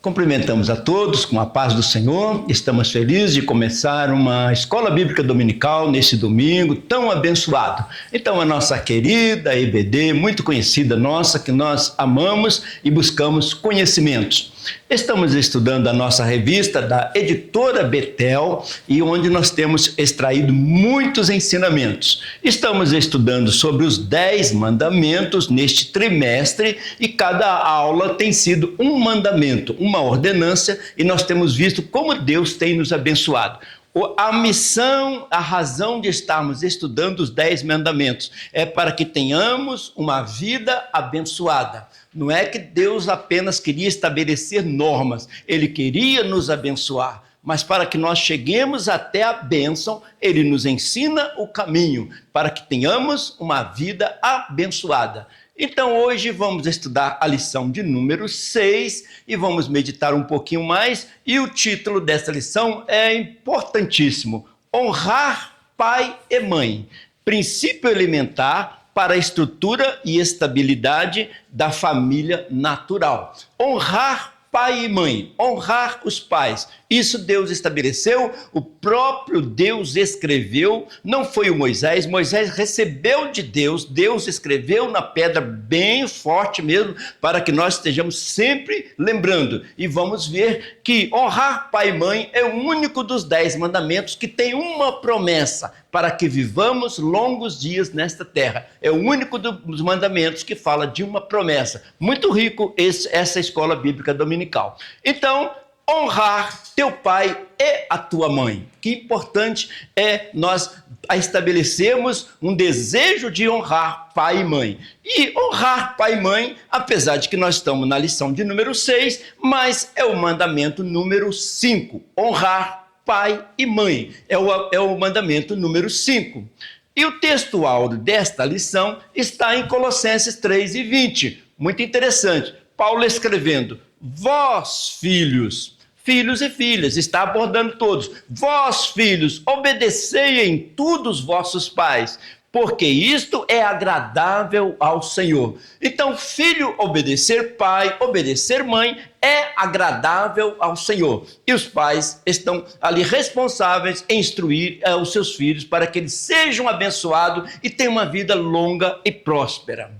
Cumprimentamos a todos com a paz do Senhor. Estamos felizes de começar uma escola bíblica dominical nesse domingo tão abençoado. Então, a nossa querida EBD, muito conhecida nossa, que nós amamos e buscamos conhecimentos. Estamos estudando a nossa revista da editora Betel e onde nós temos extraído muitos ensinamentos. Estamos estudando sobre os 10 mandamentos neste trimestre e cada aula tem sido um mandamento, uma ordenança, e nós temos visto como Deus tem nos abençoado. A missão, a razão de estarmos estudando os 10 mandamentos é para que tenhamos uma vida abençoada. Não é que Deus apenas queria estabelecer normas, Ele queria nos abençoar. Mas para que nós cheguemos até a bênção, Ele nos ensina o caminho para que tenhamos uma vida abençoada. Então hoje vamos estudar a lição de número 6 e vamos meditar um pouquinho mais. E o título dessa lição é importantíssimo: honrar pai e mãe, princípio elementar para a estrutura e estabilidade da família natural. Honrar pai e mãe, honrar os pais. Isso Deus estabeleceu, o próprio Deus escreveu, não foi o Moisés. Moisés recebeu de Deus, Deus escreveu na pedra bem forte mesmo, para que nós estejamos sempre lembrando. E vamos ver que honrar pai e mãe é o único dos 10 mandamentos que tem uma promessa, para que vivamos longos dias nesta terra. É o único dos mandamentos que fala de uma promessa. Muito rico essa escola bíblica dominical. Então, honrar teu pai e a tua mãe. Que importante é nós estabelecermos um desejo de honrar pai e mãe. E honrar pai e mãe, apesar de que nós estamos na lição de número 6, mas é o mandamento número 5. Honrar pai e mãe é o mandamento número 5. E o texto áureo desta lição está em Colossenses 3:20. Muito interessante. Paulo escrevendo: vós, filhos e filhas, está abordando todos. Vós, filhos, obedecei em tudo os vossos pais, porque isto é agradável ao Senhor. Então, filho obedecer pai, obedecer mãe, é agradável ao Senhor. E os pais estão ali responsáveis em instruir os seus filhos para que eles sejam abençoados e tenham uma vida longa e próspera.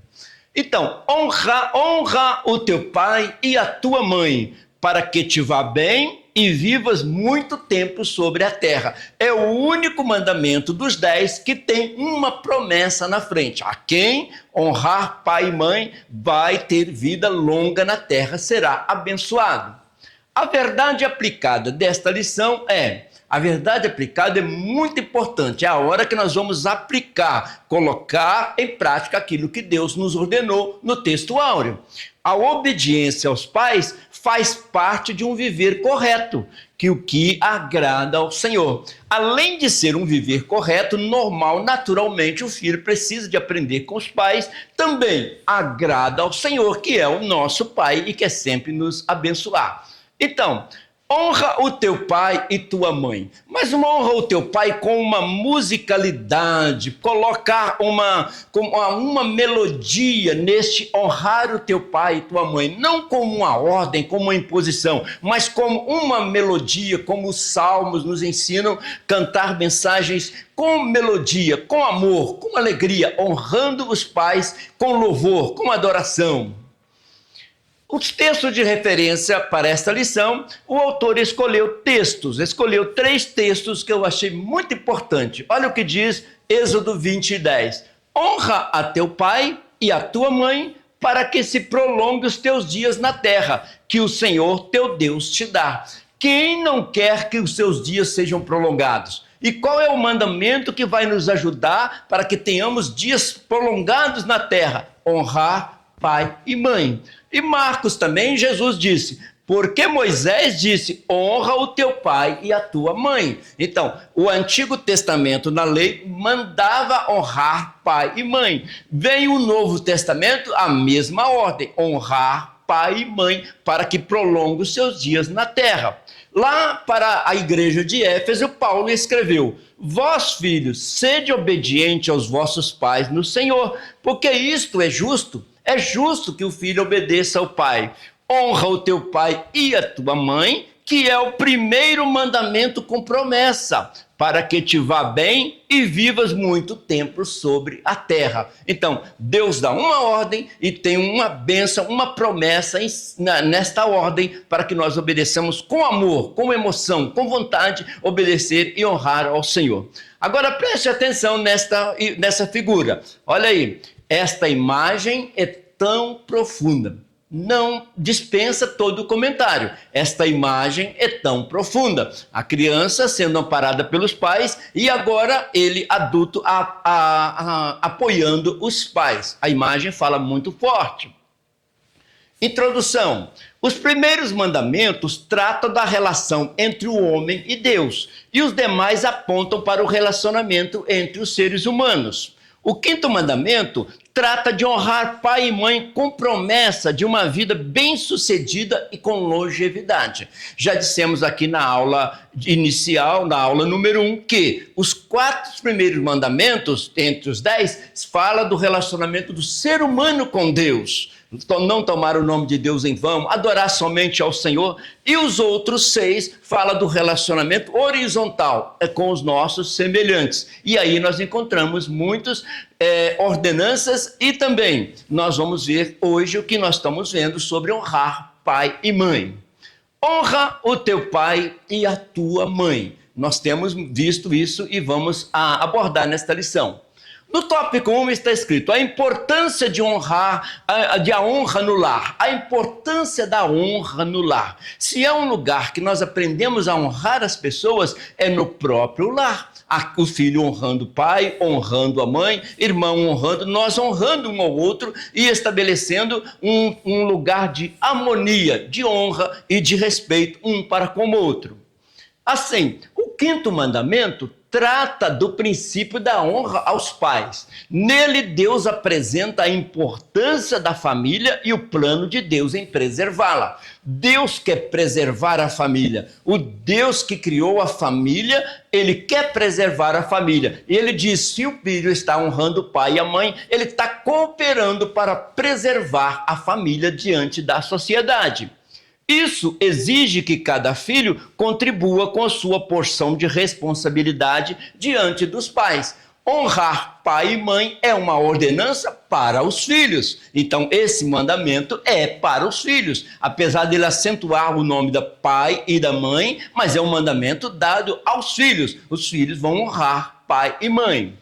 Então, honra o teu pai e a tua mãe, para que te vá bem e vivas muito tempo sobre a terra. É o único mandamento dos 10 que tem uma promessa na frente. A quem honrar pai e mãe vai ter vida longa na terra, será abençoado. A verdade aplicada desta lição a verdade aplicada é muito importante. É a hora que nós vamos aplicar, colocar em prática aquilo que Deus nos ordenou no texto áureo. A obediência aos pais faz parte de um viver correto, o que agrada ao Senhor. Além de ser um viver correto, normal, naturalmente, o filho precisa de aprender com os pais, também agrada ao Senhor, que é o nosso Pai e quer sempre nos abençoar. Então, honra o teu pai e tua mãe, mas não honra o teu pai com uma musicalidade, colocar uma melodia neste honrar o teu pai e tua mãe, não como uma ordem, como uma imposição, mas como uma melodia, como os salmos nos ensinam, cantar mensagens com melodia, com amor, com alegria, honrando os pais com louvor, com adoração. Os textos de referência para esta lição, o autor escolheu 3 textos que eu achei muito importante. Olha o que diz Êxodo 20:10. Honra a teu pai e a tua mãe, para que se prolongue os teus dias na terra, que o Senhor teu Deus te dá. Quem não quer que os seus dias sejam prolongados? E qual é o mandamento que vai nos ajudar para que tenhamos dias prolongados na terra? Honrar pai e mãe. E Marcos também, Jesus disse: porque Moisés disse, honra o teu pai e a tua mãe. Então, o Antigo Testamento, na lei, mandava honrar pai e mãe. Vem o Novo Testamento, a mesma ordem, honrar pai e mãe, para que prolongue os seus dias na terra. Lá para a igreja de Éfeso, Paulo escreveu: vós, filhos, sede obediente aos vossos pais no Senhor, porque isto é justo. É justo que o filho obedeça ao pai. honra o teu pai e a tua mãe, que é o primeiro mandamento com promessa, para que te vá bem e vivas muito tempo sobre a terra. Então, Deus dá uma ordem e tem uma bênção, uma promessa nesta ordem, para que nós obedeçamos com amor, com emoção, com vontade, obedecer e honrar ao Senhor. Agora preste atenção nessa figura. Olha aí, esta imagem é tão profunda. Não dispensa todo o comentário. Esta imagem é tão profunda. A criança sendo amparada pelos pais e agora ele, adulto, apoiando os pais. A imagem fala muito forte. Introdução. Os primeiros mandamentos tratam da relação entre o homem e Deus, e os demais apontam para o relacionamento entre os seres humanos. O quinto mandamento trata de honrar pai e mãe com promessa de uma vida bem-sucedida e com longevidade. Já dissemos aqui na aula inicial, na aula número 1, que os 4 primeiros mandamentos, entre os 10, fala do relacionamento do ser humano com Deus. Não tomar o nome de Deus em vão, adorar somente ao Senhor. E os outros 6 fala do relacionamento horizontal, com os nossos semelhantes. E aí nós encontramos muitas ordenanças e também nós vamos ver hoje o que nós estamos vendo sobre honrar pai e mãe. Honra o teu pai e a tua mãe. Nós temos visto isso e vamos abordar nesta lição. No tópico 1 está escrito a importância de honrar, a honra no lar, a importância da honra no lar. Se há um lugar que nós aprendemos a honrar as pessoas, é no próprio lar. O filho honrando o pai, honrando a mãe, irmão honrando, nós honrando um ao outro e estabelecendo um lugar de harmonia, de honra e de respeito um para com o outro. Assim, o quinto mandamento trata do princípio da honra aos pais. Nele, Deus apresenta a importância da família e o plano de Deus em preservá-la. Deus quer preservar a família. O Deus que criou a família, ele quer preservar a família. E ele diz, se o filho está honrando o pai e a mãe, ele está cooperando para preservar a família diante da sociedade. Isso exige que cada filho contribua com a sua porção de responsabilidade diante dos pais. Honrar pai e mãe é uma ordenança para os filhos. Então, esse mandamento é para os filhos. Apesar de ele acentuar o nome do pai e da mãe, mas é um mandamento dado aos filhos. Os filhos vão honrar pai e mãe.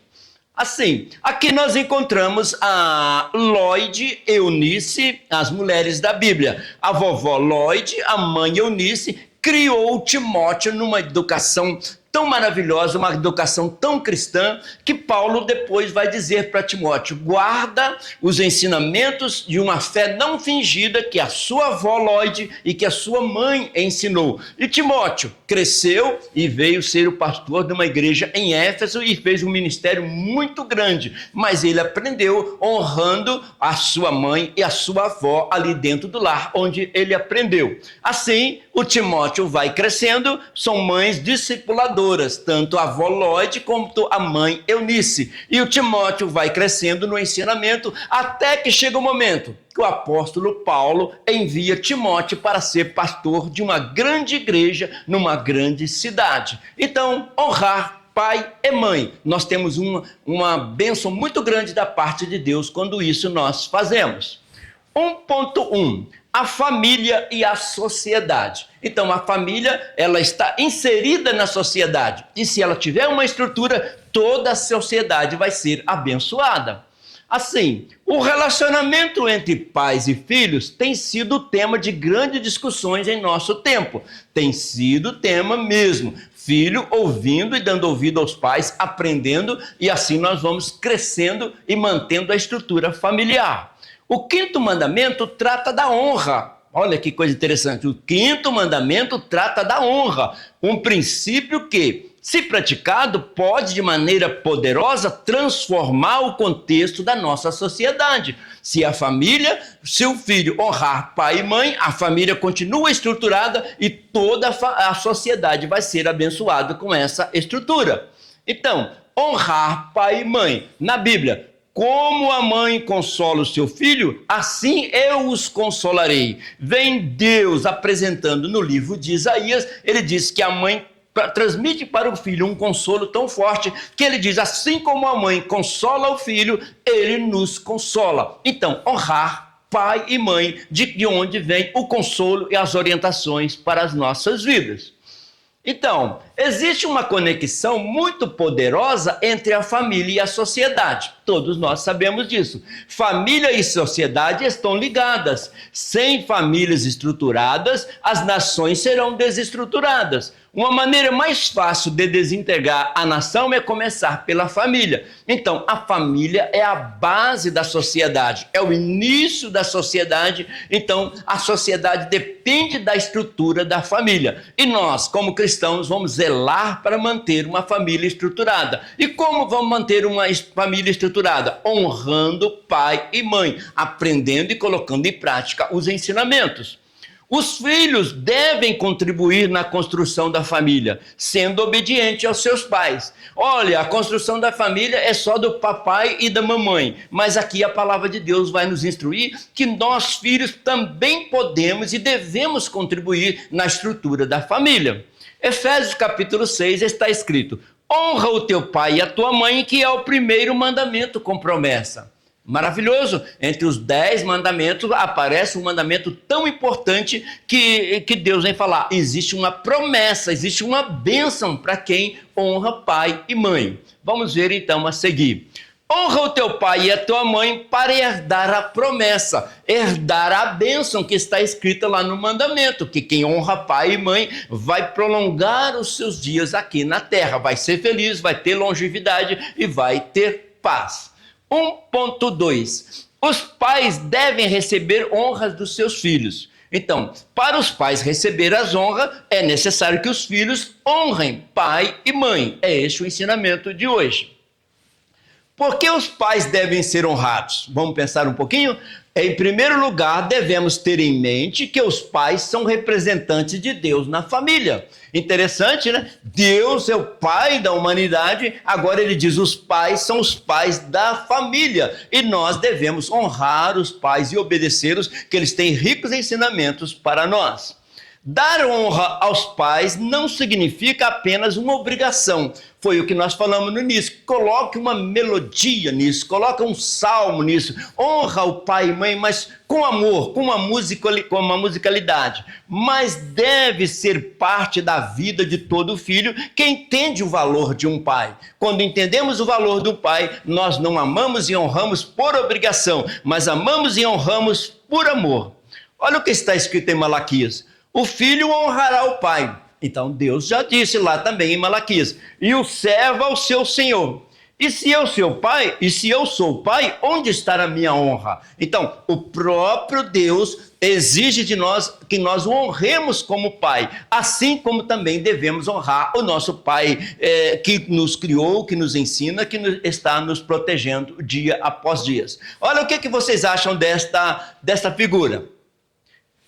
Assim, aqui nós encontramos a Lloyd e Eunice, as mulheres da Bíblia. A vovó Lloyd, a mãe Eunice, criou Timóteo numa educação tão maravilhosa, uma educação tão cristã, que Paulo depois vai dizer para Timóteo, guarda os ensinamentos de uma fé não fingida que a sua avó Lloyd e que a sua mãe ensinou. E Timóteo cresceu e veio ser o pastor de uma igreja em Éfeso e fez um ministério muito grande, mas ele aprendeu honrando a sua mãe e a sua avó ali dentro do lar, onde ele aprendeu. Assim, o Timóteo vai crescendo, são mães discipuladoras, tanto a avó Lloyd quanto a mãe Eunice. E o Timóteo vai crescendo no ensinamento até que chega o momento que o apóstolo Paulo envia Timóteo para ser pastor de uma grande igreja numa grande cidade. Então, honrar pai e mãe. Nós temos uma bênção muito grande da parte de Deus quando isso nós fazemos. 1.1. A família e a sociedade. Então, a família, ela está inserida na sociedade. E se ela tiver uma estrutura, toda a sociedade vai ser abençoada. Assim, o relacionamento entre pais e filhos tem sido tema de grandes discussões em nosso tempo. Tem sido tema mesmo. Filho ouvindo e dando ouvido aos pais, aprendendo, e assim nós vamos crescendo e mantendo a estrutura familiar. O quinto mandamento trata da honra. Olha que coisa interessante. O quinto mandamento trata da honra. Um princípio que, se praticado, pode de maneira poderosa transformar o contexto da nossa sociedade. Se a família, se o filho honrar pai e mãe, a família continua estruturada e toda a sociedade vai ser abençoada com essa estrutura. Então, honrar pai e mãe. Na Bíblia, como a mãe consola o seu filho, assim eu os consolarei. Vem Deus apresentando no livro de Isaías, ele diz que a mãe transmite para o filho um consolo tão forte que ele diz, assim como a mãe consola o filho, ele nos consola. Então, honrar pai e mãe, de onde vem o consolo e as orientações para as nossas vidas. Então, existe uma conexão muito poderosa entre a família e a sociedade. Todos nós sabemos disso. Família e sociedade estão ligadas. Sem famílias estruturadas, as nações serão desestruturadas. Uma maneira mais fácil de desintegrar a nação é começar pela família. Então, a família é a base da sociedade, é o início da sociedade. Então, a sociedade depende da estrutura da família. E nós, como cristãos, vamos zelar para manter uma família estruturada. E como vamos manter uma família estruturada? Honrando pai e mãe, aprendendo e colocando em prática os ensinamentos. Os filhos devem contribuir na construção da família, sendo obediente aos seus pais. Olha, a construção da família é só do papai e da mamãe, mas aqui a palavra de Deus vai nos instruir que nós, filhos, também podemos e devemos contribuir na estrutura da família. Efésios capítulo 6 está escrito: honra o teu pai e a tua mãe, que é o primeiro mandamento com promessa. Maravilhoso, entre os 10 mandamentos aparece um mandamento tão importante que Deus vem falar, existe uma promessa, existe uma bênção para quem honra pai e mãe. Vamos ver então a seguir. Honra o teu pai e a tua mãe para herdar a promessa, herdar a bênção que está escrita lá no mandamento, que quem honra pai e mãe vai prolongar os seus dias aqui na terra, vai ser feliz, vai ter longevidade e vai ter paz. 1.2. Os pais devem receber honras dos seus filhos. Então, para os pais receber as honras, é necessário que os filhos honrem pai e mãe. É este o ensinamento de hoje. Por que os pais devem ser honrados? Vamos pensar um pouquinho? Em primeiro lugar, devemos ter em mente que os pais são representantes de Deus na família. Interessante, né? Deus é o pai da humanidade, agora ele diz os pais são os pais da família. E nós devemos honrar os pais e obedecê-los, que eles têm ricos ensinamentos para nós. Dar honra aos pais não significa apenas uma obrigação. Foi o que nós falamos no início. Coloque uma melodia nisso, coloque um salmo nisso. Honra o pai e mãe, mas com amor, com uma musicalidade. Mas deve ser parte da vida de todo filho que entende o valor de um pai. Quando entendemos o valor do pai, nós não amamos e honramos por obrigação, mas amamos e honramos por amor. Olha o que está escrito em Malaquias. O filho honrará o pai. Então Deus já disse lá também em Malaquias. E o servo ao seu senhor. E se eu sou o pai, onde está a minha honra? Então, o próprio Deus exige de nós que nós o honremos como pai. Assim como também devemos honrar o nosso pai que nos criou, que nos ensina, que está nos protegendo dia após dia. Olha o que vocês acham desta figura.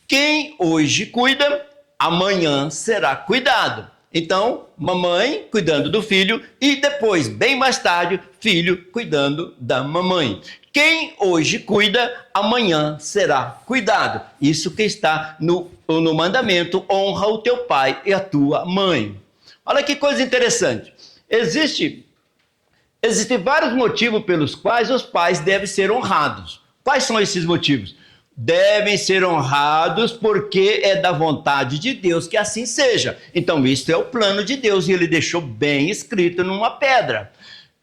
Quem hoje cuida, amanhã será cuidado. Então, mamãe cuidando do filho e depois, bem mais tarde, filho cuidando da mamãe. Quem hoje cuida, amanhã será cuidado. Isso que está no mandamento, honra o teu pai e a tua mãe. Olha que coisa interessante. Existem vários motivos pelos quais os pais devem ser honrados. Quais são esses motivos? Devem ser honrados porque é da vontade de Deus que assim seja. Então, isso é o plano de Deus e ele deixou bem escrito numa pedra.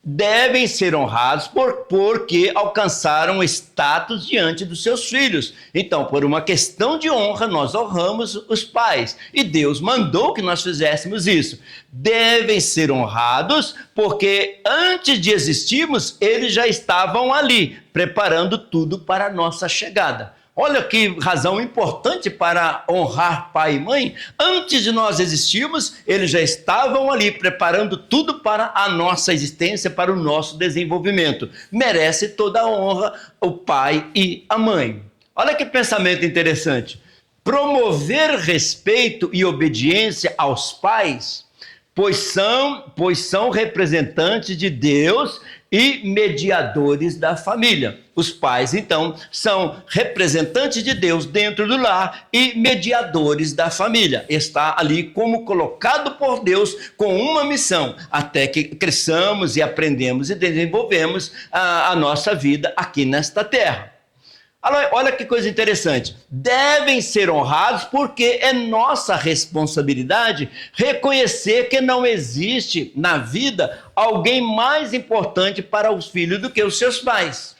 Devem ser honrados porque alcançaram status diante dos seus filhos. Então, por uma questão de honra, nós honramos os pais. E Deus mandou que nós fizéssemos isso. Devem ser honrados porque antes de existirmos, eles já estavam ali, preparando tudo para a nossa chegada. Olha que razão importante para honrar pai e mãe. Antes de nós existirmos, eles já estavam ali preparando tudo para a nossa existência, para o nosso desenvolvimento. Merece toda a honra o pai e a mãe. Olha que pensamento interessante. Promover respeito e obediência aos pais pois são representantes de Deus e mediadores da família. Os pais, então, são representantes de Deus dentro do lar e mediadores da família. Está ali como colocado por Deus com uma missão, até que cresçamos e aprendemos e desenvolvemos a nossa vida aqui nesta terra. Olha que coisa interessante, devem ser honrados porque é nossa responsabilidade reconhecer que não existe na vida alguém mais importante para os filhos do que os seus pais.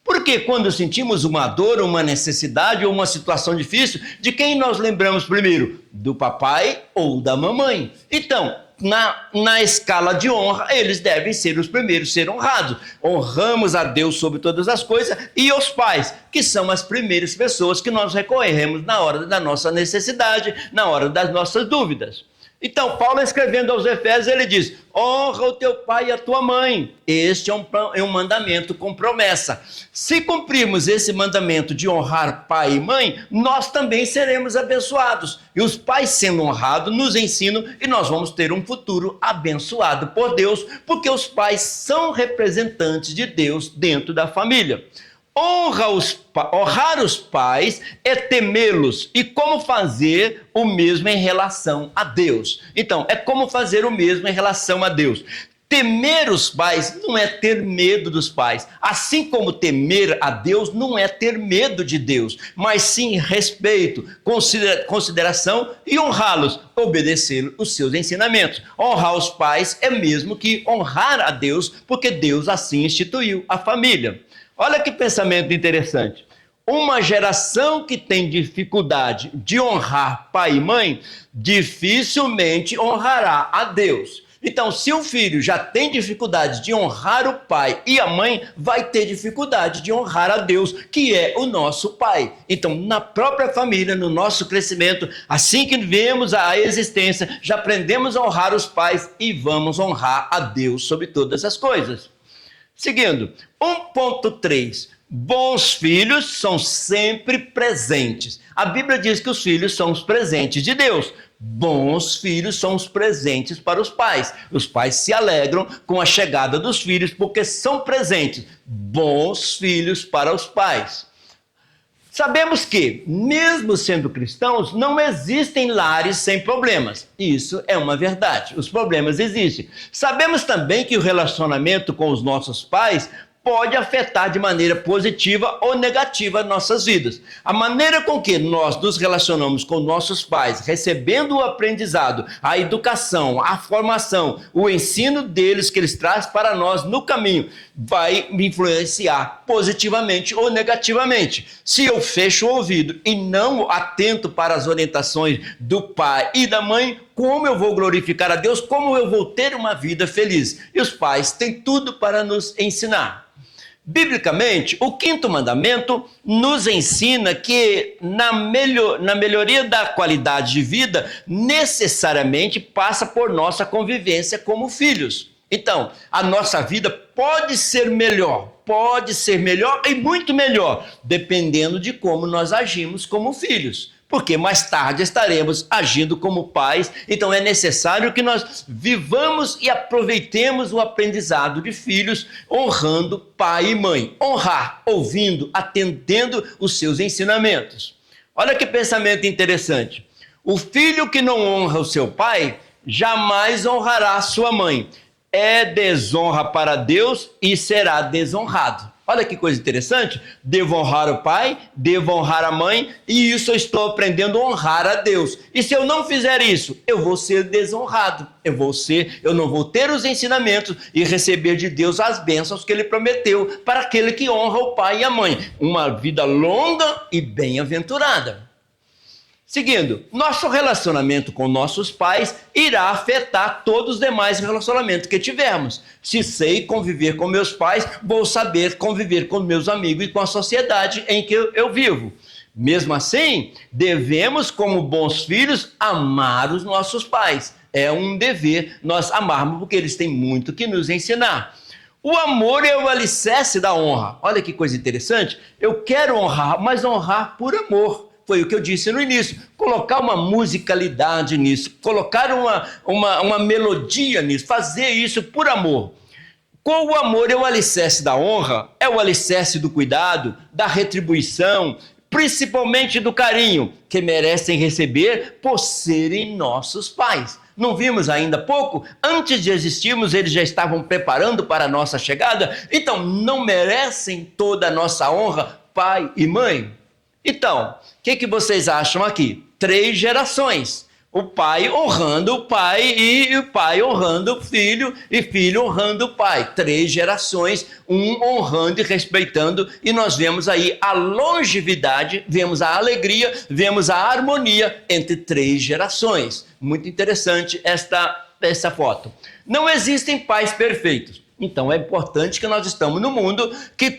Porque quando sentimos uma dor, uma necessidade ou uma situação difícil, de quem nós lembramos primeiro? Do papai ou da mamãe. Então, na escala de honra, eles devem ser os primeiros a ser honrados. Honramos a Deus sobre todas as coisas e os pais, que são as primeiras pessoas que nós recorremos na hora da nossa necessidade, na hora das nossas dúvidas. Então, Paulo escrevendo aos Efésios, ele diz, honra o teu pai e a tua mãe. Este é um mandamento com promessa. Se cumprirmos esse mandamento de honrar pai e mãe, nós também seremos abençoados. E os pais sendo honrados nos ensinam e nós vamos ter um futuro abençoado por Deus, porque os pais são representantes de Deus dentro da família. Honrar os pais é temê-los. E como fazer o mesmo em relação a Deus? Então, é como fazer o mesmo em relação a Deus. Temer os pais não é ter medo dos pais. Assim como temer a Deus não é ter medo de Deus, mas sim respeito, consideração e honrá-los, obedecer os seus ensinamentos. Honrar os pais é mesmo que honrar a Deus, porque Deus assim instituiu a família. Olha que pensamento interessante. Uma geração que tem dificuldade de honrar pai e mãe, dificilmente honrará a Deus. Então, se o filho já tem dificuldade de honrar o pai e a mãe, vai ter dificuldade de honrar a Deus, que é o nosso pai. Então, na própria família, no nosso crescimento, assim que vemos a existência, já aprendemos a honrar os pais e vamos honrar a Deus sobre todas as coisas. Seguindo, 1.3, bons filhos são sempre presentes. A Bíblia diz que os filhos são os presentes de Deus. Bons filhos são os presentes para os pais. Os pais se alegram com a chegada dos filhos porque são presentes. Bons filhos para os pais. Sabemos que, mesmo sendo cristãos, não existem lares sem problemas. Isso é uma verdade. Os problemas existem. Sabemos também que o relacionamento com os nossos pais pode afetar de maneira positiva ou negativa nossas vidas. A maneira com que nós nos relacionamos com nossos pais, recebendo o aprendizado, a educação, a formação, o ensino deles que eles trazem para nós no caminho, vai me influenciar positivamente ou negativamente. Se eu fecho o ouvido e não atento para as orientações do pai e da mãe, como eu vou glorificar a Deus? Como eu vou ter uma vida feliz? E os pais têm tudo para nos ensinar. Biblicamente, o 5º mandamento nos ensina que na melhoria da qualidade de vida, necessariamente passa por nossa convivência como filhos. Então, a nossa vida pode ser melhor e muito melhor, dependendo de como nós agimos como filhos. Porque mais tarde estaremos agindo como pais, então é necessário que nós vivamos e aproveitemos o aprendizado de filhos, honrando pai e mãe. Honrar, ouvindo, atendendo os seus ensinamentos. Olha que pensamento interessante. O filho que não honra o seu pai, jamais honrará a sua mãe. É desonra para Deus e será desonrado. Olha que coisa interessante, devo honrar o pai, devo honrar a mãe, e isso eu estou aprendendo a honrar a Deus. E se eu não fizer isso, eu vou ser desonrado, eu não vou ter os ensinamentos e receber de Deus as bênçãos que ele prometeu para aquele que honra o pai e a mãe. Uma vida longa e bem-aventurada. Seguindo, nosso relacionamento com nossos pais irá afetar todos os demais relacionamentos que tivermos. Se sei conviver com meus pais, vou saber conviver com meus amigos e com a sociedade em que eu vivo. Mesmo assim, devemos, como bons filhos, amar os nossos pais. É um dever nós amarmos, porque eles têm muito que nos ensinar. O amor é o alicerce da honra. Olha que coisa interessante. Eu quero honrar, mas honrar por amor. foi o que eu disse no início, colocar uma musicalidade nisso, colocar uma melodia nisso, fazer isso por amor. Com o amor é o alicerce da honra, é o alicerce do cuidado, da retribuição, principalmente do carinho que merecem receber por serem nossos pais. Não vimos ainda há pouco? Antes de existirmos, eles já estavam preparando para a nossa chegada? Então, não merecem toda a nossa honra, pai e mãe? Então, o que vocês acham aqui? 3 gerações. O pai honrando o pai e o pai honrando o filho e filho honrando o pai. 3 gerações, um honrando e respeitando, e nós vemos aí a longevidade, vemos a alegria, vemos a harmonia entre 3 gerações. Muito interessante essa foto. Não existem pais perfeitos. Então é importante que nós estamos no mundo que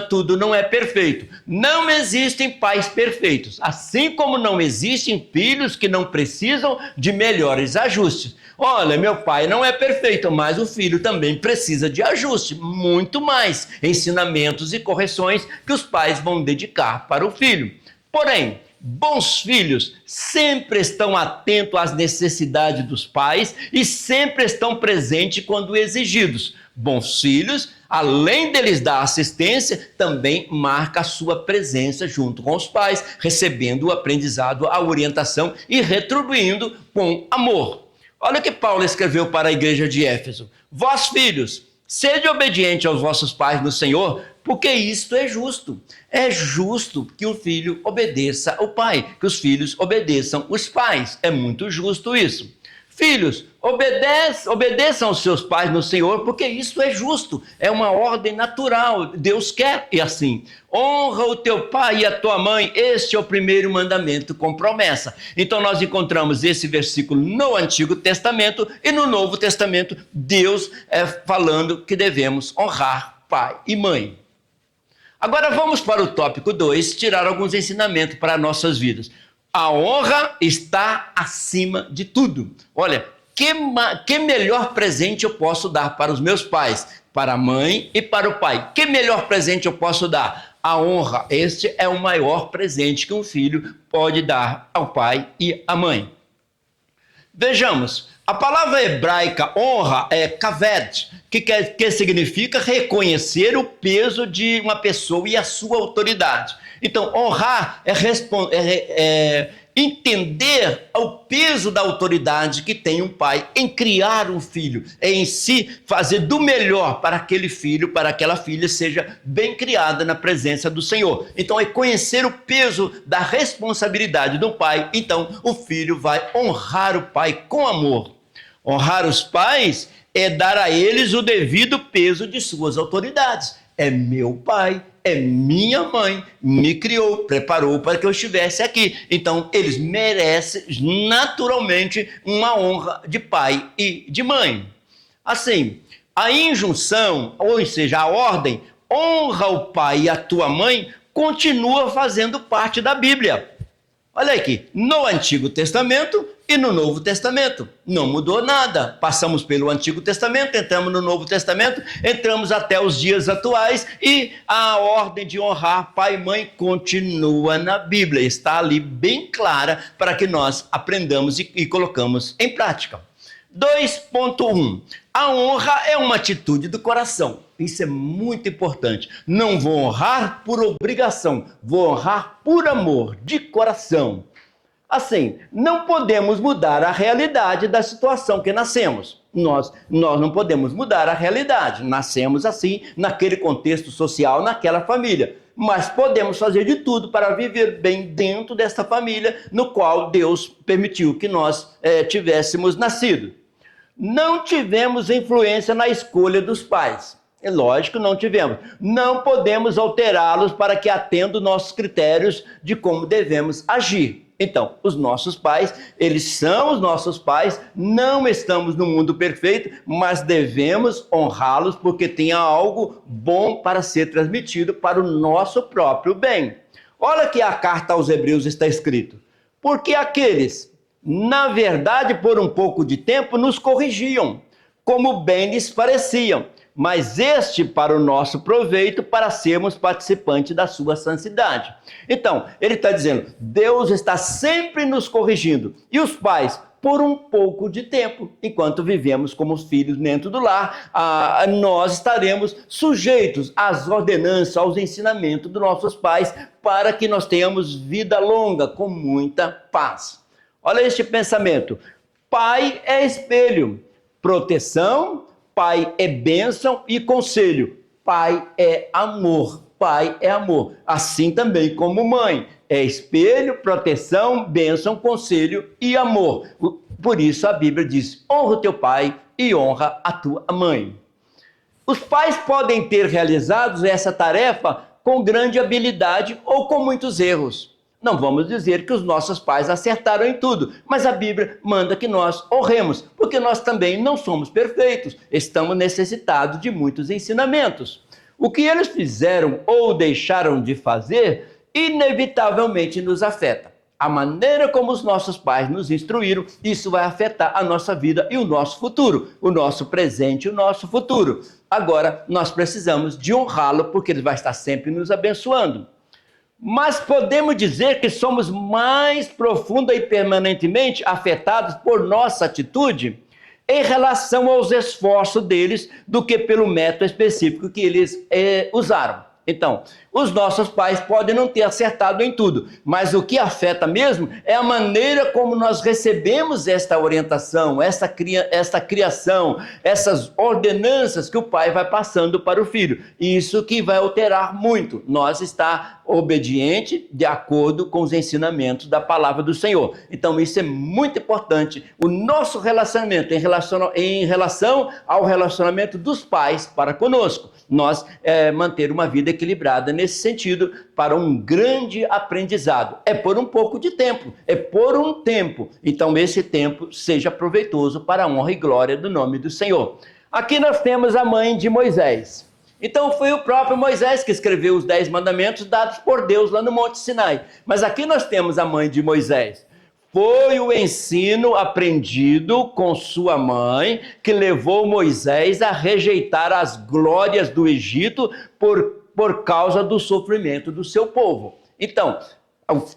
tudo não é perfeito. Não existem pais perfeitos, assim como não existem filhos que não precisam de melhores ajustes. Olha, meu pai não é perfeito, mas o filho também precisa de ajuste, muito mais ensinamentos e correções que os pais vão dedicar para o filho. Porém, bons filhos sempre estão atentos às necessidades dos pais e sempre estão presentes quando exigidos. Bons filhos, além deles dar assistência, também marca a sua presença junto com os pais, recebendo o aprendizado, a orientação e retribuindo com amor. Olha o que Paulo escreveu para a igreja de Éfeso. Vós, filhos, sede obedientes aos vossos pais no Senhor, porque isto é justo. É justo que o filho obedeça ao pai, que os filhos obedeçam os pais. É muito justo isso. Filhos, obedeçam aos seus pais no Senhor, porque isso é justo. É uma ordem natural. Deus quer e assim. Honra o teu pai e a tua mãe. Este é o primeiro mandamento com promessa. Então nós encontramos esse versículo no Antigo Testamento e no Novo Testamento, Deus falando que devemos honrar pai e mãe. Agora vamos para o tópico 2, tirar alguns ensinamentos para nossas vidas. A honra está acima de tudo. Olha, que melhor presente eu posso dar para os meus pais, para a mãe e para o pai? Que melhor presente eu posso dar? A honra. Este é o maior presente que um filho pode dar ao pai e à mãe. Vejamos, a palavra hebraica honra é kaved, que significa reconhecer o peso de uma pessoa e a sua autoridade. Então, honrar é entender o peso da autoridade que tem um pai em criar um filho, em si fazer do melhor para aquele filho, para aquela filha seja bem criada na presença do Senhor. Então, é conhecer o peso da responsabilidade do pai. Então, o filho vai honrar o pai com amor. Honrar os pais é dar a eles o devido peso de suas autoridades. É meu pai, é minha mãe, me criou, preparou para que eu estivesse aqui. Então, eles merecem naturalmente uma honra de pai e de mãe. Assim, a injunção, ou seja, a ordem, honra o pai e a tua mãe, continua fazendo parte da Bíblia. Olha aqui, no Antigo Testamento e no Novo Testamento. Não mudou nada. Passamos pelo Antigo Testamento, entramos no Novo Testamento, entramos até os dias atuais e a ordem de honrar pai e mãe continua na Bíblia. Está ali bem clara para que nós aprendamos e colocamos em prática. 2.1. A honra é uma atitude do coração. Isso é muito importante. Não vou honrar por obrigação, vou honrar por amor, de coração. Assim, não podemos mudar a realidade da situação que nascemos. Nós não podemos mudar a realidade. Nascemos assim, naquele contexto social, naquela família. Mas podemos fazer de tudo para viver bem dentro dessa família no qual Deus permitiu que nós tivéssemos nascido. Não tivemos influência na escolha dos pais. É lógico, não tivemos. Não podemos alterá-los para que atendam nossos critérios de como devemos agir. Então, os nossos pais, eles são os nossos pais, não estamos no mundo perfeito, mas devemos honrá-los porque tem algo bom para ser transmitido para o nosso próprio bem. Olha que a carta aos Hebreus está escrito. Porque aqueles, na verdade, por um pouco de tempo, nos corrigiam, como bem lhes pareciam. mas este para o nosso proveito, para sermos participantes da sua santidade. Então, ele está dizendo, Deus está sempre nos corrigindo, e os pais, por um pouco de tempo, enquanto vivemos como filhos dentro do lar, nós estaremos sujeitos às ordenanças, aos ensinamentos dos nossos pais, para que nós tenhamos vida longa, com muita paz. Olha este pensamento, pai é espelho, proteção, pai é bênção e conselho, pai é amor, pai é amor, assim também como mãe. É espelho, proteção, bênção, conselho e amor. Por isso a Bíblia diz, honra o teu pai e honra a tua mãe. Os pais podem ter realizado essa tarefa com grande habilidade ou com muitos erros. Não vamos dizer que os nossos pais acertaram em tudo, mas a Bíblia manda que nós honremos, porque nós também não somos perfeitos, estamos necessitados de muitos ensinamentos. O que eles fizeram ou deixaram de fazer inevitavelmente nos afeta. A maneira como os nossos pais nos instruíram, isso vai afetar a nossa vida e o nosso futuro, o nosso presente e o nosso futuro. Agora, nós precisamos de honrá-lo, porque ele vai estar sempre nos abençoando. Mas podemos dizer que somos mais profunda e permanentemente afetados por nossa atitude em relação aos esforços deles do que pelo método específico que eles usaram. Então, os nossos pais podem não ter acertado em tudo, mas o que afeta mesmo é a maneira como nós recebemos esta orientação, esta criação, essas ordenanças que o pai vai passando para o filho. Isso que vai alterar muito. Nós estar obediente de acordo com os ensinamentos da palavra do Senhor. Então, isso é muito importante. O nosso relacionamento em relação ao relacionamento dos pais para conosco. Nós manter uma vida equilibrada nesse sentido para um grande aprendizado. É por um pouco de tempo, é por um tempo. Então esse tempo seja proveitoso para a honra e glória do nome do Senhor. Aqui nós temos a mãe de Moisés. Então foi o próprio Moisés que escreveu os 10 mandamentos dados por Deus lá no Monte Sinai. Mas aqui nós temos a mãe de Moisés. Foi o ensino aprendido com sua mãe que levou Moisés a rejeitar as glórias do Egito por causa do sofrimento do seu povo. Então,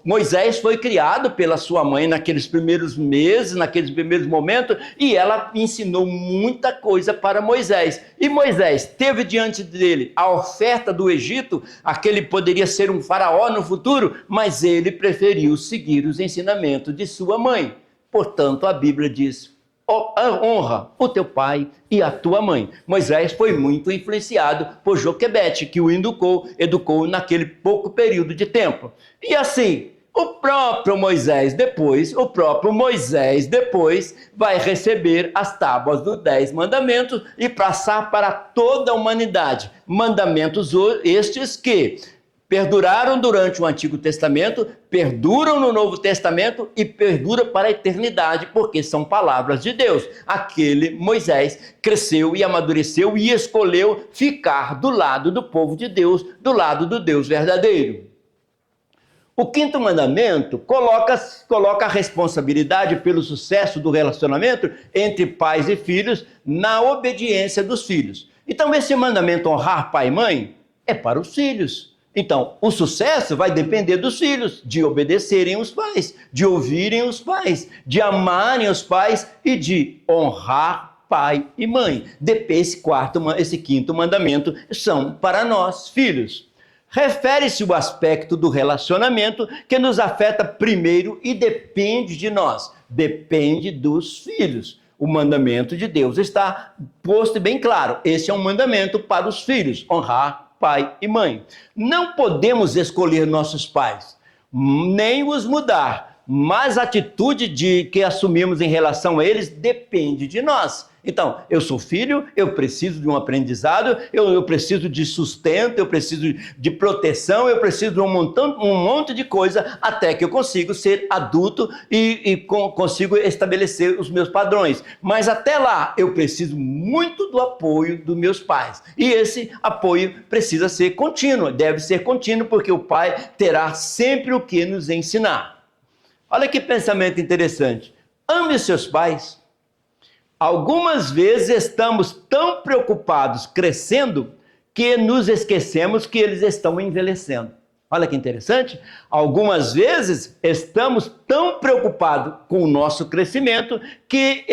Moisés foi criado pela sua mãe naqueles primeiros meses, naqueles primeiros momentos, e ela ensinou muita coisa para Moisés. E Moisés teve diante dele a oferta do Egito, aquele poderia ser um faraó no futuro, mas ele preferiu seguir os ensinamentos de sua mãe. Portanto, a Bíblia diz, honra o teu pai e a tua mãe. Moisés foi muito influenciado por Joquebede, que o educou naquele pouco período de tempo. E assim, o próprio Moisés depois vai receber as tábuas dos 10 mandamentos e passar para toda a humanidade. Mandamentos estes que perduraram durante o Antigo Testamento, perduram no Novo Testamento e perduram para a eternidade, porque são palavras de Deus. Aquele Moisés cresceu e amadureceu e escolheu ficar do lado do povo de Deus, do lado do Deus verdadeiro. O 5º mandamento coloca a responsabilidade pelo sucesso do relacionamento entre pais e filhos na obediência dos filhos. Então esse mandamento honrar pai e mãe é para os filhos. Então, o sucesso vai depender dos filhos, de obedecerem os pais, de ouvirem os pais, de amarem os pais e de honrar pai e mãe. Esse 5º mandamento são para nós, filhos. Refere-se ao aspecto do relacionamento que nos afeta primeiro e depende de nós, depende dos filhos. O mandamento de Deus está posto bem claro, esse é um mandamento para os filhos, honrar pai e mãe. Não podemos escolher nossos pais, nem os mudar, mas a atitude que assumimos em relação a eles depende de nós. Então, eu sou filho, eu preciso de um aprendizado, eu preciso de sustento, eu preciso de proteção, eu preciso de um monte de coisa até que eu consigo ser adulto e consigo estabelecer os meus padrões. Mas até lá, eu preciso muito do apoio dos meus pais. E esse apoio precisa ser contínuo, deve ser contínuo, porque o pai terá sempre o que nos ensinar. Olha que pensamento interessante. Ame os seus pais. Algumas vezes estamos tão preocupados crescendo que nos esquecemos que eles estão envelhecendo. Olha que interessante. Algumas vezes estamos tão preocupados com o nosso crescimento que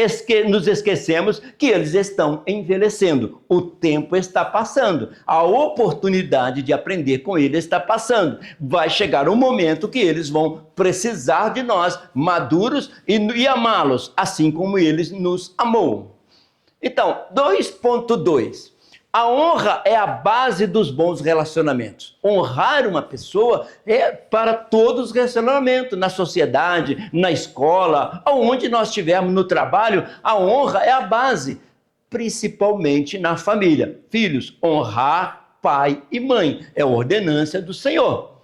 nos esquecemos que eles estão envelhecendo. O tempo está passando. A oportunidade de aprender com eles está passando. Vai chegar um momento que eles vão precisar de nós, maduros, e amá-los, assim como eles nos amou. Então, 2.2. A honra é a base dos bons relacionamentos. Honrar uma pessoa é para todos os relacionamentos, na sociedade, na escola, aonde nós estivermos, no trabalho, a honra é a base, principalmente na família. Filhos, honrar pai e mãe é a ordenança do Senhor.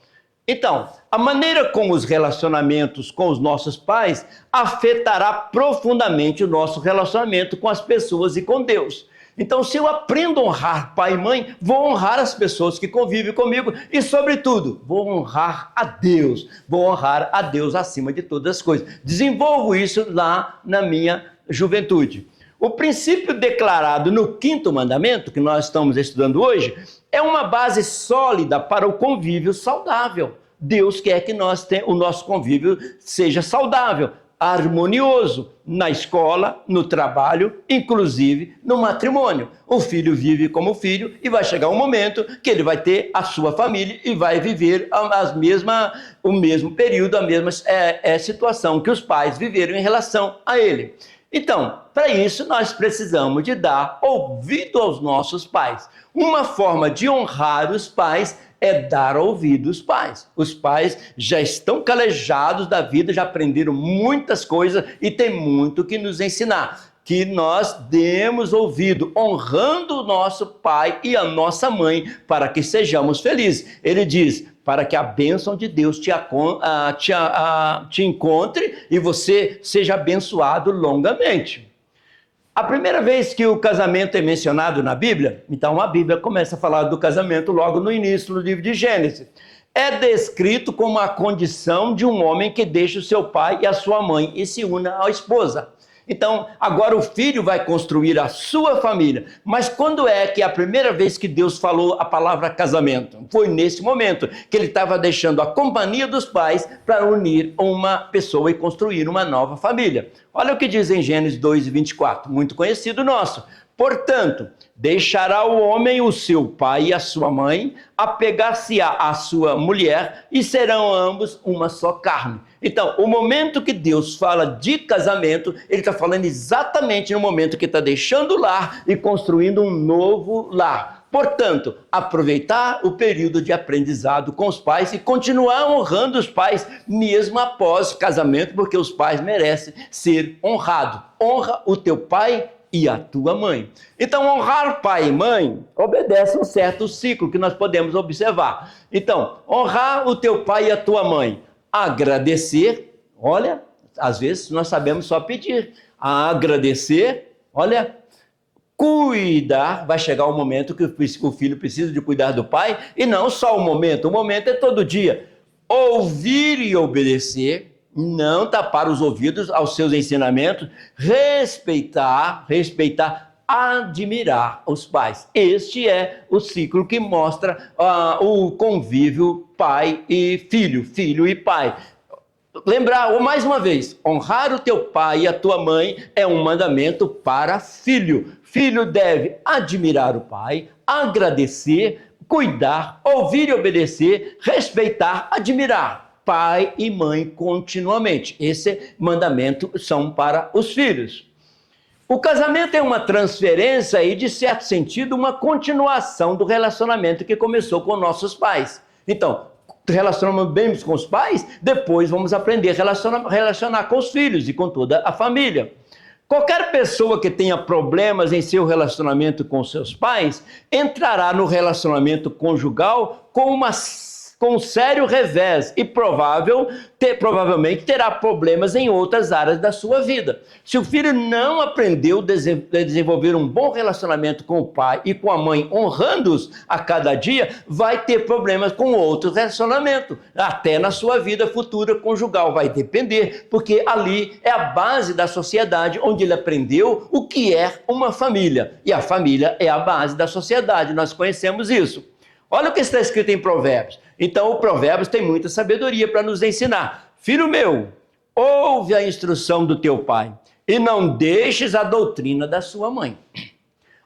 Então, a maneira como os relacionamentos com os nossos pais afetará profundamente o nosso relacionamento com as pessoas e com Deus. Então, se eu aprendo a honrar pai e mãe, vou honrar as pessoas que convivem comigo e, sobretudo, vou honrar a Deus. Vou honrar a Deus acima de todas as coisas. Desenvolvo isso lá na minha juventude. O princípio declarado no 5º mandamento, que nós estamos estudando hoje, é uma base sólida para o convívio saudável. Deus quer que o nosso convívio seja saudável, harmonioso, na escola, no trabalho, inclusive no matrimônio. O filho vive como filho e vai chegar um momento que ele vai ter a sua família e vai viver o mesmo período, a mesma situação que os pais viveram em relação a ele. Então, para isso nós precisamos de dar ouvido aos nossos pais. Uma forma de honrar os pais é dar ouvido aos pais. Os pais já estão calejados da vida, já aprenderam muitas coisas e tem muito que nos ensinar. Que nós demos ouvido, honrando o nosso pai e a nossa mãe, para que sejamos felizes. Ele diz, para que a bênção de Deus te encontre e você seja abençoado longamente. A primeira vez que o casamento é mencionado na Bíblia, então a Bíblia começa a falar do casamento logo no início do livro de Gênesis. É descrito como a condição de um homem que deixa o seu pai e a sua mãe e se una à esposa. Então, agora o filho vai construir a sua família. Mas quando é que a primeira vez que Deus falou a palavra casamento? Foi nesse momento que ele estava deixando a companhia dos pais para unir uma pessoa e construir uma nova família. Olha o que diz em Gênesis 2:24, muito conhecido nosso. Portanto, deixará o homem o seu pai e a sua mãe, apegar-se-á à sua mulher e serão ambos uma só carne. Então, o momento que Deus fala de casamento, ele está falando exatamente no momento que está deixando o lar e construindo um novo lar. Portanto, aproveitar o período de aprendizado com os pais e continuar honrando os pais mesmo após o casamento, porque os pais merecem ser honrados. Honra o teu pai e a tua mãe. Então, honrar pai e mãe obedece um certo ciclo que nós podemos observar. Então, honrar o teu pai e a tua mãe. Agradecer, olha, às vezes nós sabemos só pedir. Agradecer, olha, cuidar, vai chegar um momento que o filho precisa de cuidar do pai, e não só o momento é todo dia. Ouvir e obedecer, não tapar os ouvidos aos seus ensinamentos, respeitar, admirar os pais. Este é o ciclo que mostra o convívio pai e filho, filho e pai. Lembrar, mais uma vez, honrar o teu pai e a tua mãe é um mandamento para filho. Filho deve admirar o pai, agradecer, cuidar, ouvir e obedecer, respeitar, admirar pai e mãe continuamente. Esse mandamento são para os filhos. O casamento é uma transferência e, de certo sentido, uma continuação do relacionamento que começou com nossos pais. Então, relacionamos bem com os pais, depois vamos aprender a relacionar com os filhos e com toda a família. Qualquer pessoa que tenha problemas em seu relacionamento com seus pais, entrará no relacionamento conjugal com com um sério revés e provavelmente terá problemas em outras áreas da sua vida. Se o filho não aprendeu a desenvolver um bom relacionamento com o pai e com a mãe, honrando-os a cada dia, vai ter problemas com outros relacionamentos, até na sua vida futura conjugal. Vai depender, porque ali é a base da sociedade onde ele aprendeu o que é uma família. E a família é a base da sociedade, nós conhecemos isso. Olha o que está escrito em Provérbios. Então, o Provérbios tem muita sabedoria para nos ensinar. Filho meu, ouve a instrução do teu pai e não deixes a doutrina da sua mãe.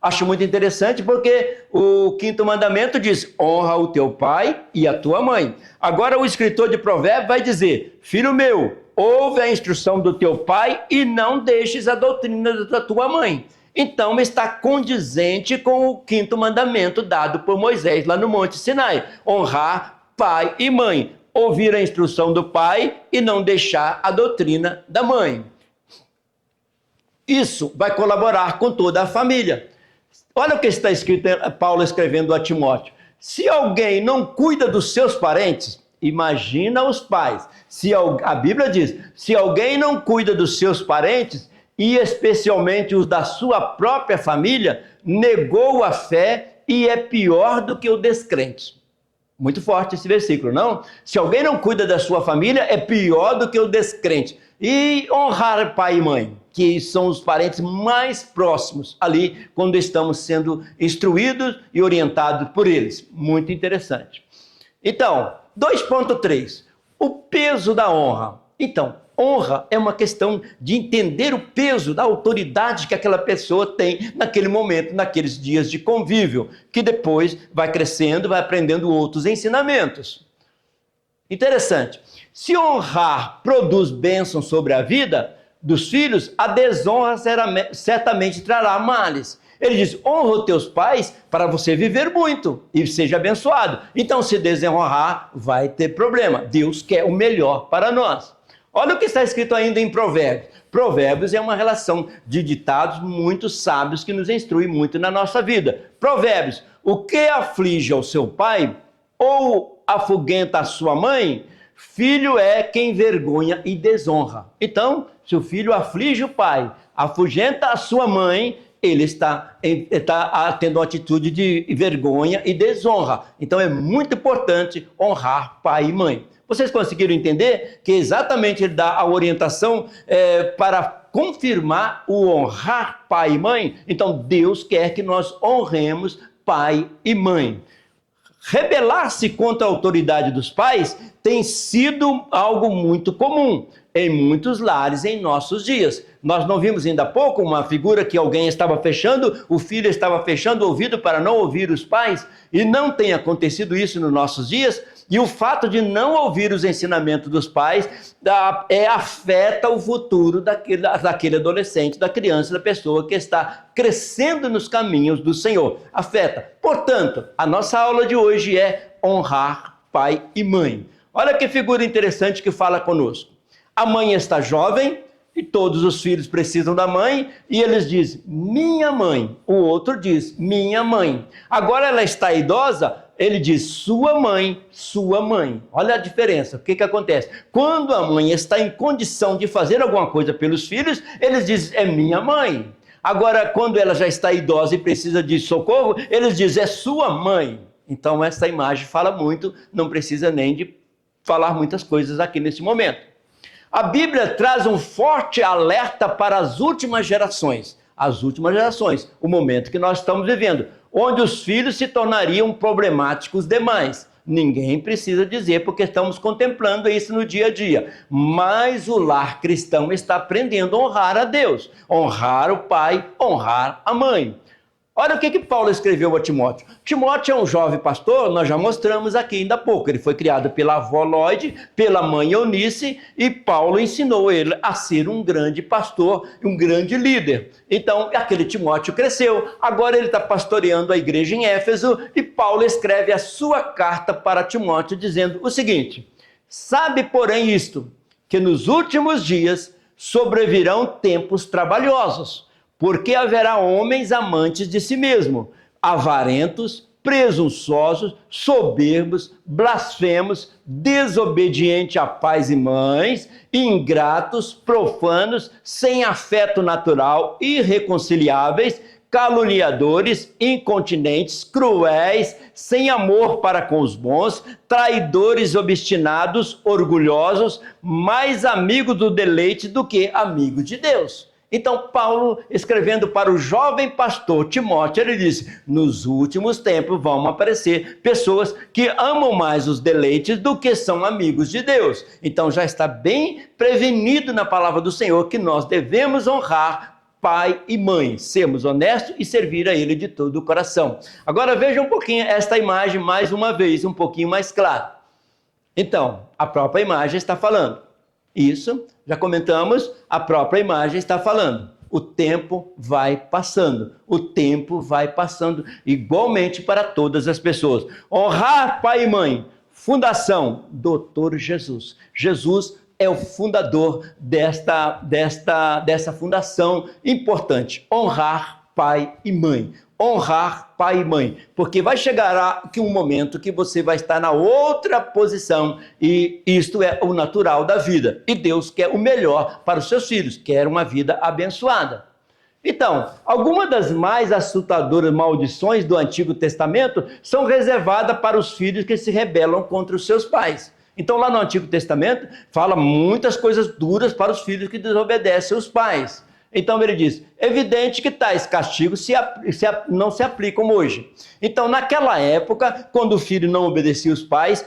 Acho muito interessante porque o 5º mandamento diz: honra o teu pai e a tua mãe. Agora o escritor de Provérbios vai dizer: filho meu, ouve a instrução do teu pai e não deixes a doutrina da tua mãe. Então está condizente com o 5º mandamento dado por Moisés lá no Monte Sinai: honrar pai e mãe, ouvir a instrução do pai e não deixar a doutrina da mãe. Isso vai colaborar com toda a família. Olha o que está escrito, Paulo escrevendo a Timóteo: se alguém não cuida dos seus parentes, imagina os pais, a Bíblia diz, se alguém não cuida dos seus parentes, e especialmente os da sua própria família, negou a fé e é pior do que o descrente. Muito forte esse versículo, não? Se alguém não cuida da sua família, é pior do que o descrente. E honrar pai e mãe, que são os parentes mais próximos ali, quando estamos sendo instruídos e orientados por eles. Muito interessante. Então, 2.3, o peso da honra. Então, honra é uma questão de entender o peso da autoridade que aquela pessoa tem naquele momento, naqueles dias de convívio, que depois vai crescendo, vai aprendendo outros ensinamentos. Interessante. Se honrar produz bênção sobre a vida dos filhos, a desonra certamente trará males. Ele diz: honra os teus pais para você viver muito e seja abençoado. Então, se desonrar, vai ter problema. Deus quer o melhor para nós. Olha o que está escrito ainda em Provérbios. Provérbios é uma relação de ditados muito sábios que nos instrui muito na nossa vida. Provérbios: o que aflige ao seu pai ou afugenta a sua mãe, filho é quem vergonha e desonra. Então, se o filho aflige o pai, afugenta a sua mãe, ele está tendo uma atitude de vergonha e desonra. Então é muito importante honrar pai e mãe. Vocês conseguiram entender que exatamente ele dá a orientação para confirmar o honrar pai e mãe? Então Deus quer que nós honremos pai e mãe. Rebelar-se contra a autoridade dos pais tem sido algo muito comum em muitos lares em nossos dias. Nós não vimos ainda há pouco uma figura que alguém estava fechando, o filho estava fechando o ouvido para não ouvir os pais, e não tem acontecido isso nos nossos dias, e o fato de não ouvir os ensinamentos dos pais afeta o futuro daquele adolescente, da criança, da pessoa que está crescendo nos caminhos do Senhor. Afeta. Portanto, a nossa aula de hoje é honrar pai e mãe. Olha que figura interessante que fala conosco. A mãe está jovem e todos os filhos precisam da mãe, e eles dizem: minha mãe. O outro diz: minha mãe. Agora ela está idosa, ele diz: sua mãe, sua mãe. Olha a diferença. O que acontece? Quando a mãe está em condição de fazer alguma coisa pelos filhos, eles dizem: é minha mãe. Agora, quando ela já está idosa e precisa de socorro, eles dizem: é sua mãe. Então, essa imagem fala muito, não precisa nem de falar muitas coisas aqui nesse momento. A Bíblia traz um forte alerta para as últimas gerações. As últimas gerações, o momento que nós estamos vivendo, onde os filhos se tornariam problemáticos demais. Ninguém precisa dizer, porque estamos contemplando isso no dia a dia. Mas o lar cristão está aprendendo a honrar a Deus, honrar o pai, honrar a mãe. Olha o que Paulo escreveu a Timóteo. Timóteo é um jovem pastor, nós já mostramos aqui ainda há pouco. Ele foi criado pela avó Lloyd, pela mãe Eunice, e Paulo ensinou ele a ser um grande pastor, um grande líder. Então, aquele Timóteo cresceu, agora ele está pastoreando a igreja em Éfeso, e Paulo escreve a sua carta para Timóteo dizendo o seguinte: sabe, porém, isto, que nos últimos dias sobrevirão tempos trabalhosos, porque haverá homens amantes de si mesmo, avarentos, presunçosos, soberbos, blasfemos, desobedientes a pais e mães, ingratos, profanos, sem afeto natural, irreconciliáveis, caluniadores, incontinentes, cruéis, sem amor para com os bons, traidores, obstinados, orgulhosos, mais amigos do deleite do que amigos de Deus. Então, Paulo, escrevendo para o jovem pastor Timóteo, ele disse: nos últimos tempos vão aparecer pessoas que amam mais os deleites do que são amigos de Deus. Então, já está bem prevenido na palavra do Senhor que nós devemos honrar pai e mãe, sermos honestos e servir a Ele de todo o coração. Agora veja um pouquinho esta imagem mais uma vez, um pouquinho mais claro. Então, a própria imagem está falando. Isso, já comentamos, a própria imagem está falando. O tempo vai passando, o tempo vai passando igualmente para todas as pessoas. Honrar pai e mãe, fundação, Doutor Jesus. Jesus é o fundador dessa fundação importante. Honrar pai e mãe. Honrar pai e mãe. Porque vai chegar um momento que você vai estar na outra posição e isto é o natural da vida. E Deus quer o melhor para os seus filhos, quer uma vida abençoada. Então, algumas das mais assustadoras maldições do Antigo Testamento são reservadas para os filhos que se rebelam contra os seus pais. Então, lá no Antigo Testamento, fala muitas coisas duras para os filhos que desobedecem os pais. Então, ele diz, evidente que tais castigos não se aplicam hoje. Então, naquela época, quando o filho não obedecia os pais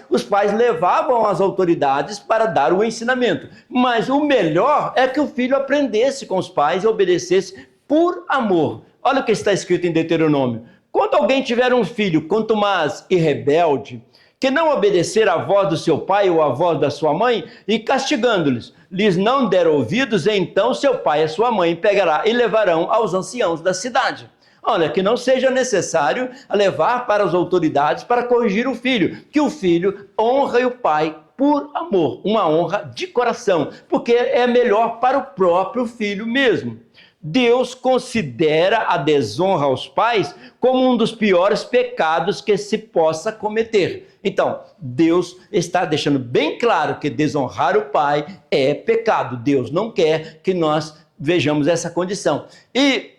levavam as autoridades para dar o ensinamento. Mas o melhor é que o filho aprendesse com os pais e obedecesse por amor. Olha o que está escrito em Deuteronômio. Quando alguém tiver um filho contumaz e rebelde, que não obedecer à voz do seu pai ou à voz da sua mãe, e castigando-lhes, lhes não der ouvidos, então seu pai e sua mãe pegará e levarão aos anciãos da cidade. Olha, que não seja necessário levar para as autoridades para corrigir o filho, que o filho honre o pai por amor, uma honra de coração, porque é melhor para o próprio filho mesmo. Deus considera a desonra aos pais como um dos piores pecados que se possa cometer. Então, Deus está deixando bem claro que desonrar o pai é pecado. Deus não quer que nós vejamos essa condição. E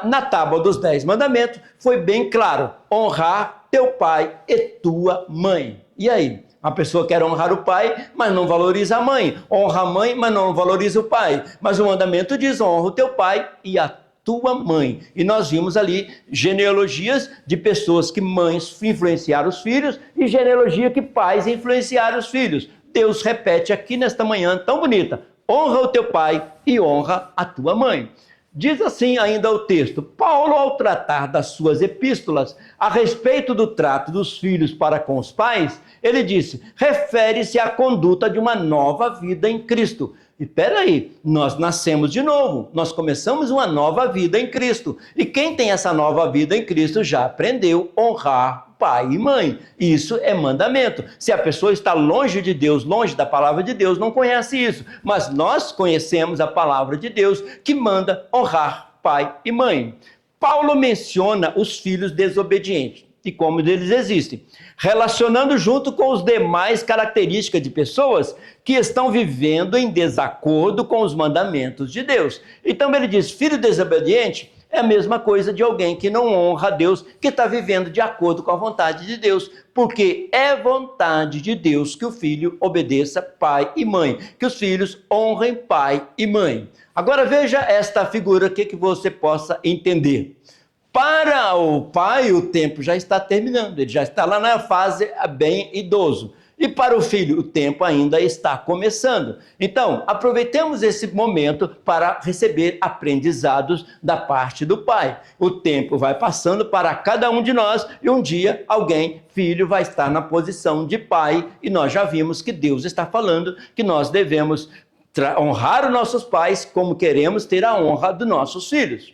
na tábua dos 10 mandamentos foi bem claro: honrar teu pai e tua mãe. E aí? A pessoa quer honrar o pai, mas não valoriza a mãe. Honra a mãe, mas não valoriza o pai. Mas o mandamento diz: honra o teu pai e a tua mãe. E nós vimos ali genealogias de pessoas que mães influenciaram os filhos e genealogia que pais influenciaram os filhos. Deus repete aqui nesta manhã tão bonita: honra o teu pai e honra a tua mãe. Diz assim ainda o texto: Paulo, ao tratar das suas epístolas a respeito do trato dos filhos para com os pais, ele disse, refere-se à conduta de uma nova vida em Cristo. E peraí, nós nascemos de novo, nós começamos uma nova vida em Cristo. E quem tem essa nova vida em Cristo já aprendeu a honrar pai e mãe. Isso é mandamento. Se a pessoa está longe de Deus, longe da palavra de Deus, não conhece isso. Mas nós conhecemos a palavra de Deus que manda honrar pai e mãe. Paulo menciona os filhos desobedientes e como eles existem, relacionando junto com os demais características de pessoas que estão vivendo em desacordo com os mandamentos de Deus. Então ele diz, filho desobediente é a mesma coisa de alguém que não honra a Deus, que está vivendo de acordo com a vontade de Deus, porque é vontade de Deus que o filho obedeça pai e mãe, que os filhos honrem pai e mãe. Agora veja esta figura aqui que você possa entender. Para o pai, o tempo já está terminando, ele já está lá na fase bem idoso. E para o filho, o tempo ainda está começando. Então, aproveitemos esse momento para receber aprendizados da parte do pai. O tempo vai passando para cada um de nós e um dia alguém, filho, vai estar na posição de pai. E nós já vimos que Deus está falando que nós devemos honrar os nossos pais como queremos ter a honra dos nossos filhos.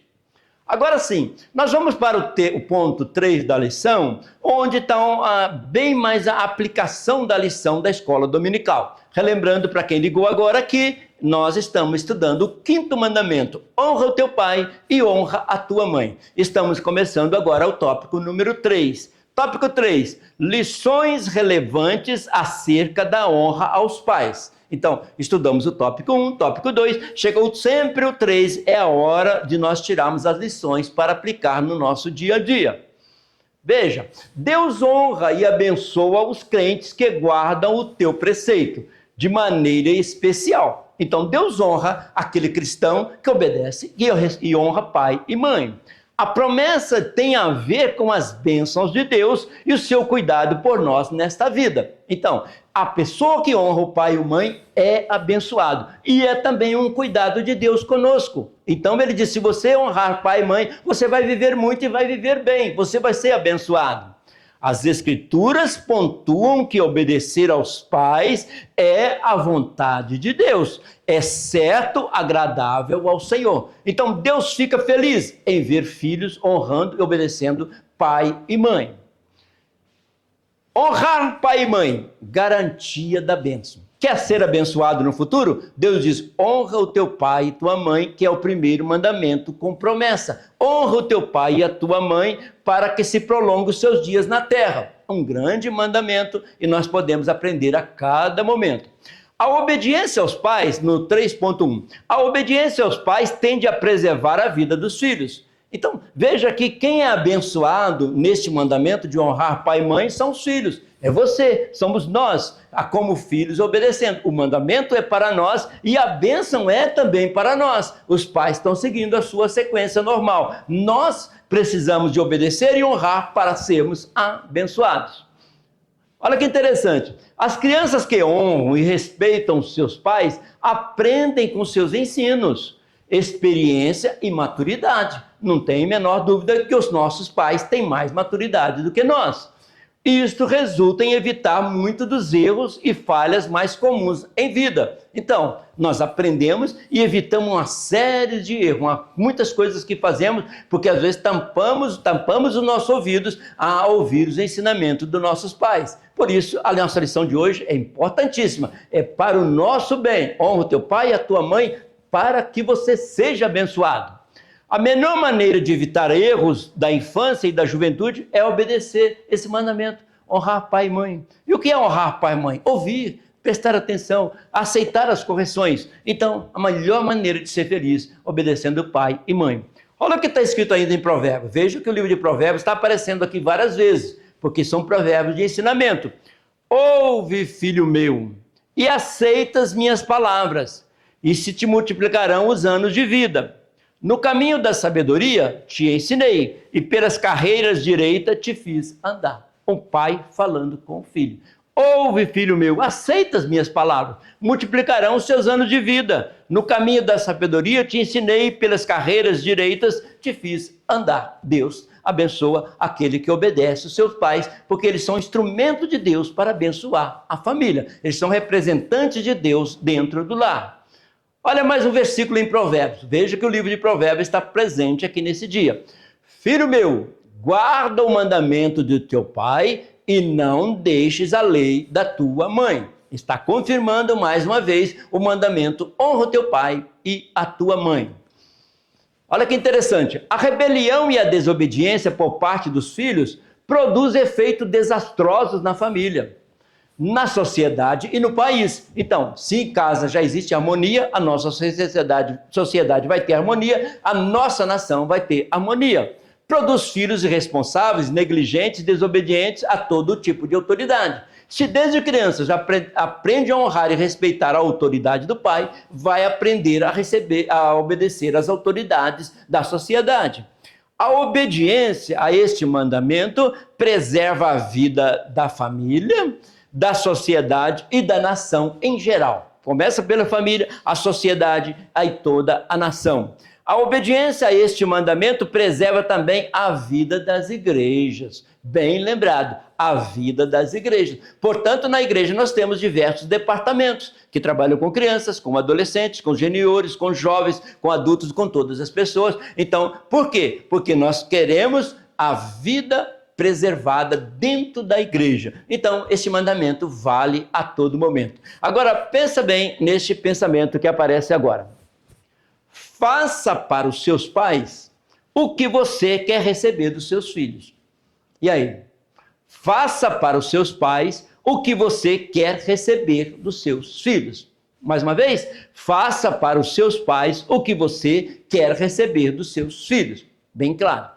Agora sim, nós vamos para o ponto 3 da lição, onde está bem mais a aplicação da lição da escola dominical. Relembrando para quem ligou agora aqui, nós estamos estudando o 5º mandamento, honra o teu pai e honra a tua mãe. Estamos começando agora o tópico número 3. Tópico 3, lições relevantes acerca da honra aos pais. Então, estudamos o tópico 1, tópico 2, chegou sempre o 3, é a hora de nós tirarmos as lições para aplicar no nosso dia a dia. Veja, Deus honra e abençoa os crentes que guardam o teu preceito, de maneira especial. Então, Deus honra aquele cristão que obedece e honra pai e mãe. A promessa tem a ver com as bênçãos de Deus e o seu cuidado por nós nesta vida. Então, a pessoa que honra o pai e a mãe é abençoado. E é também um cuidado de Deus conosco. Então, ele diz, se você honrar pai e mãe, você vai viver muito e vai viver bem. Você vai ser abençoado. As Escrituras pontuam que obedecer aos pais é a vontade de Deus, é certo, agradável ao Senhor. Então Deus fica feliz em ver filhos honrando e obedecendo pai e mãe. Honrar pai e mãe, garantia da bênção. Quer ser abençoado no futuro? Deus diz, honra o teu pai e tua mãe, que é o primeiro mandamento com promessa. Honra o teu pai e a tua mãe para que se prolongue os seus dias na terra. Um grande mandamento e nós podemos aprender a cada momento. A obediência aos pais, no 3.1, a obediência aos pais tende a preservar a vida dos filhos. Então, veja que quem é abençoado neste mandamento de honrar pai e mãe são os filhos. É você, somos nós, como filhos obedecendo. O mandamento é para nós e a bênção é também para nós. Os pais estão seguindo a sua sequência normal. Nós precisamos de obedecer e honrar para sermos abençoados. Olha que interessante. As crianças que honram e respeitam seus pais aprendem com seus ensinos, experiência e maturidade. Não tem a menor dúvida que os nossos pais têm mais maturidade do que nós. Isto resulta em evitar muitos dos erros e falhas mais comuns em vida. Então, nós aprendemos e evitamos uma série de erros, muitas coisas que fazemos, porque às vezes tampamos os nossos ouvidos a ouvir os ensinamentos dos nossos pais. Por isso, a nossa lição de hoje é importantíssima, é para o nosso bem. Honra o teu pai e a tua mãe para que você seja abençoado. A melhor maneira de evitar erros da infância e da juventude é obedecer esse mandamento, honrar pai e mãe. E o que é honrar pai e mãe? Ouvir, prestar atenção, aceitar as correções. Então, a melhor maneira de ser feliz, obedecendo pai e mãe. Olha o que está escrito ainda em Provérbios. Veja que o livro de Provérbios está aparecendo aqui várias vezes, porque são provérbios de ensinamento. Ouve, filho meu, e aceita as minhas palavras, e se te multiplicarão os anos de vida. No caminho da sabedoria te ensinei, e pelas carreiras direitas te fiz andar. Um pai falando com o filho. Ouve, filho meu, aceita as minhas palavras, multiplicarão os seus anos de vida. No caminho da sabedoria te ensinei, pelas carreiras direitas te fiz andar. Deus abençoa aquele que obedece os seus pais, porque eles são instrumento de Deus para abençoar a família. Eles são representantes de Deus dentro do lar. Olha mais um versículo em Provérbios. Veja que o livro de Provérbios está presente aqui nesse dia. Filho meu, guarda o mandamento do teu pai e não deixes a lei da tua mãe. Está confirmando mais uma vez o mandamento: honra o teu pai e a tua mãe. Olha que interessante. A rebelião e a desobediência por parte dos filhos produz efeitos desastrosos na família, na sociedade e no país. Então, se em casa já existe harmonia, a nossa sociedade vai ter harmonia, a nossa nação vai ter harmonia. Produz filhos irresponsáveis, negligentes, desobedientes a todo tipo de autoridade. Se desde criança já aprende a honrar e respeitar a autoridade do pai, vai aprender a obedecer às autoridades da sociedade. A obediência a este mandamento preserva a vida da família, da sociedade e da nação em geral. Começa pela família, a sociedade e toda a nação. A obediência a este mandamento preserva também a vida das igrejas. Bem lembrado, a vida das igrejas. Portanto, na igreja nós temos diversos departamentos que trabalham com crianças, com adolescentes, com juniores, com jovens, com adultos, com todas as pessoas. Então, por quê? Porque nós queremos a vida preservada dentro da igreja. Então, esse mandamento vale a todo momento. Agora, pensa bem neste pensamento que aparece agora. Faça para os seus pais o que você quer receber dos seus filhos. E aí? faça para os seus pais o que você quer receber dos seus filhos. Mais uma vez, faça para os seus pais o que você quer receber dos seus filhos. Bem claro.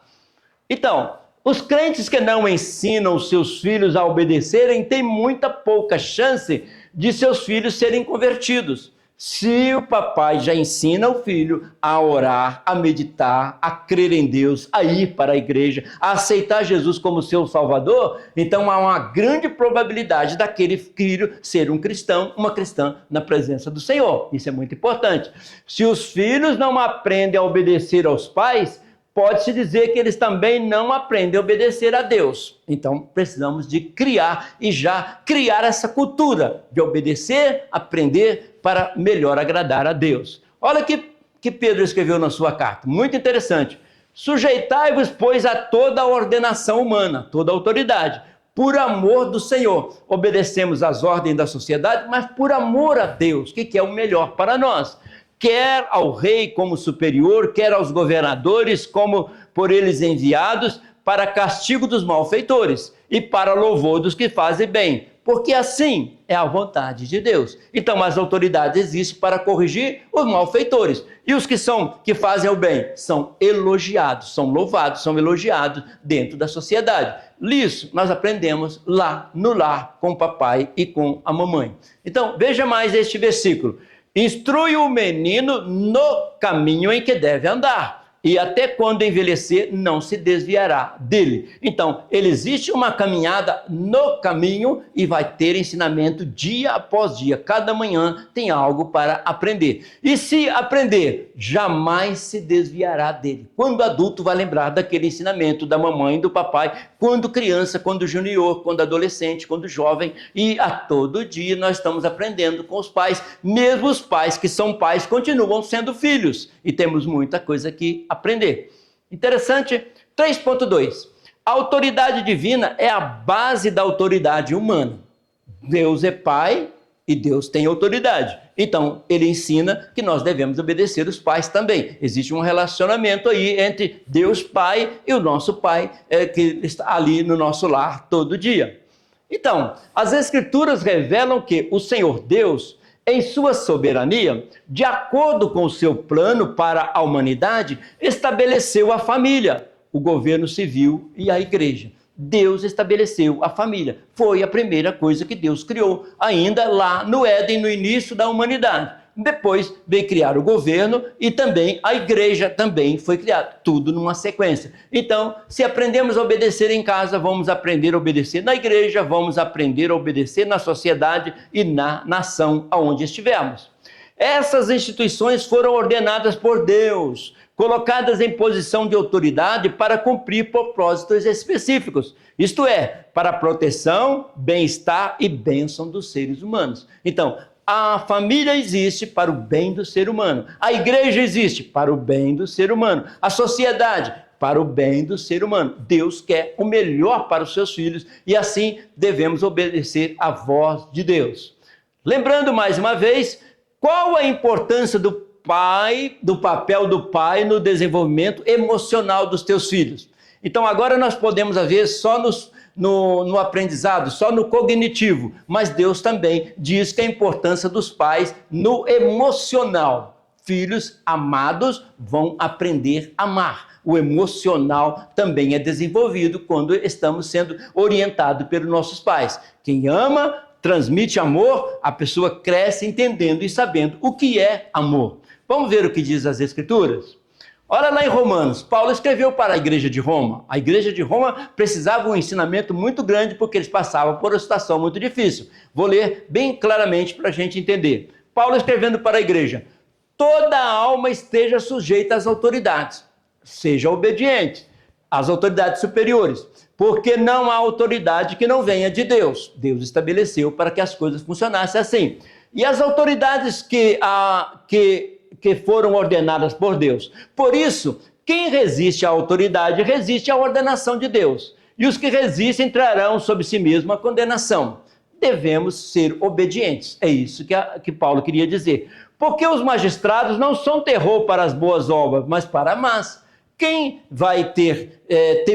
Então, os crentes que não ensinam os seus filhos a obedecerem têm muita pouca chance de seus filhos serem convertidos. Se o papai já ensina o filho a orar, a meditar, a crer em Deus, a ir para a igreja, a aceitar Jesus como seu Salvador, então há uma grande probabilidade daquele filho ser um cristão, uma cristã na presença do Senhor. Isso é muito importante. Se os filhos não aprendem a obedecer aos pais, pode-se dizer que eles também não aprendem a obedecer a Deus. Então, precisamos de criar e já criar essa cultura de obedecer, aprender para melhor agradar a Deus. Olha o que Pedro escreveu na sua carta, muito interessante. Sujeitai-vos, pois, a toda a ordenação humana, toda a autoridade, por amor do Senhor. Obedecemos às ordens da sociedade, mas por amor a Deus, que é o melhor para nós. Quer ao rei como superior, quer aos governadores como por eles enviados, para castigo dos malfeitores e para louvor dos que fazem bem, porque assim é a vontade de Deus. Então as autoridades existem para corrigir os malfeitores, e os que fazem o bem são elogiados, são louvados, são elogiados dentro da sociedade. Isso nós aprendemos lá no lar com o papai e com a mamãe. Então veja mais este versículo. Instrui o menino no caminho em que deve andar, e até quando envelhecer não se desviará dele. Então, existe uma caminhada no caminho e vai ter ensinamento dia após dia. Cada manhã tem algo para aprender. E se aprender, jamais se desviará dele. Quando adulto vai lembrar daquele ensinamento da mamãe e do papai, quando criança, quando junior, quando adolescente, quando jovem, e a todo dia nós estamos aprendendo com os pais. Mesmo os pais que são pais continuam sendo filhos, e temos muita coisa que aprender. Interessante. 3.2. A autoridade divina é a base da autoridade humana. Deus é pai e Deus tem autoridade. Então, ele ensina que nós devemos obedecer os pais também. Existe um relacionamento aí entre Deus Pai e o nosso Pai, que está ali no nosso lar todo dia. Então, as Escrituras revelam que o Senhor Deus, em sua soberania, de acordo com o seu plano para a humanidade, estabeleceu a família, o governo civil e a igreja. Deus estabeleceu a família. Foi a primeira coisa que Deus criou, ainda lá no Éden, no início da humanidade. Depois veio criar o governo e também a igreja também foi criada. Tudo numa sequência. Então, se aprendemos a obedecer em casa, vamos aprender a obedecer na igreja, vamos aprender a obedecer na sociedade e na nação aonde estivermos. Essas instituições foram ordenadas por Deus, colocadas em posição de autoridade para cumprir propósitos específicos, isto é, para a proteção, bem-estar e bênção dos seres humanos. Então, a família existe para o bem do ser humano, a igreja existe para o bem do ser humano, a sociedade para o bem do ser humano. Deus quer o melhor para os seus filhos e assim devemos obedecer à voz de Deus. Lembrando mais uma vez, qual a importância do papel do pai no desenvolvimento emocional dos teus filhos? Então agora nós podemos ver só no aprendizado, só no cognitivo, mas Deus também diz que a importância dos pais no emocional. Filhos amados vão aprender a amar. O emocional também é desenvolvido quando estamos sendo orientados pelos nossos pais. Quem ama, transmite amor, a pessoa cresce entendendo e sabendo o que é amor. Vamos ver o que diz as Escrituras? Olha lá em Romanos, Paulo escreveu para a igreja de Roma. A igreja de Roma precisava de um ensinamento muito grande porque eles passavam por uma situação muito difícil. Vou ler bem claramente para a gente entender. Paulo escrevendo para a igreja: toda alma esteja sujeita às autoridades, seja obediente às autoridades superiores, porque não há autoridade que não venha de Deus. Deus estabeleceu para que as coisas funcionassem assim. E as autoridades que foram ordenadas por Deus. Por isso, quem resiste à autoridade resiste à ordenação de Deus. E os que resistem trarão sobre si mesmo a condenação. Devemos ser obedientes. É isso que Paulo queria dizer. Porque os magistrados não são terror para as boas obras, mas para as más. Quem vai ter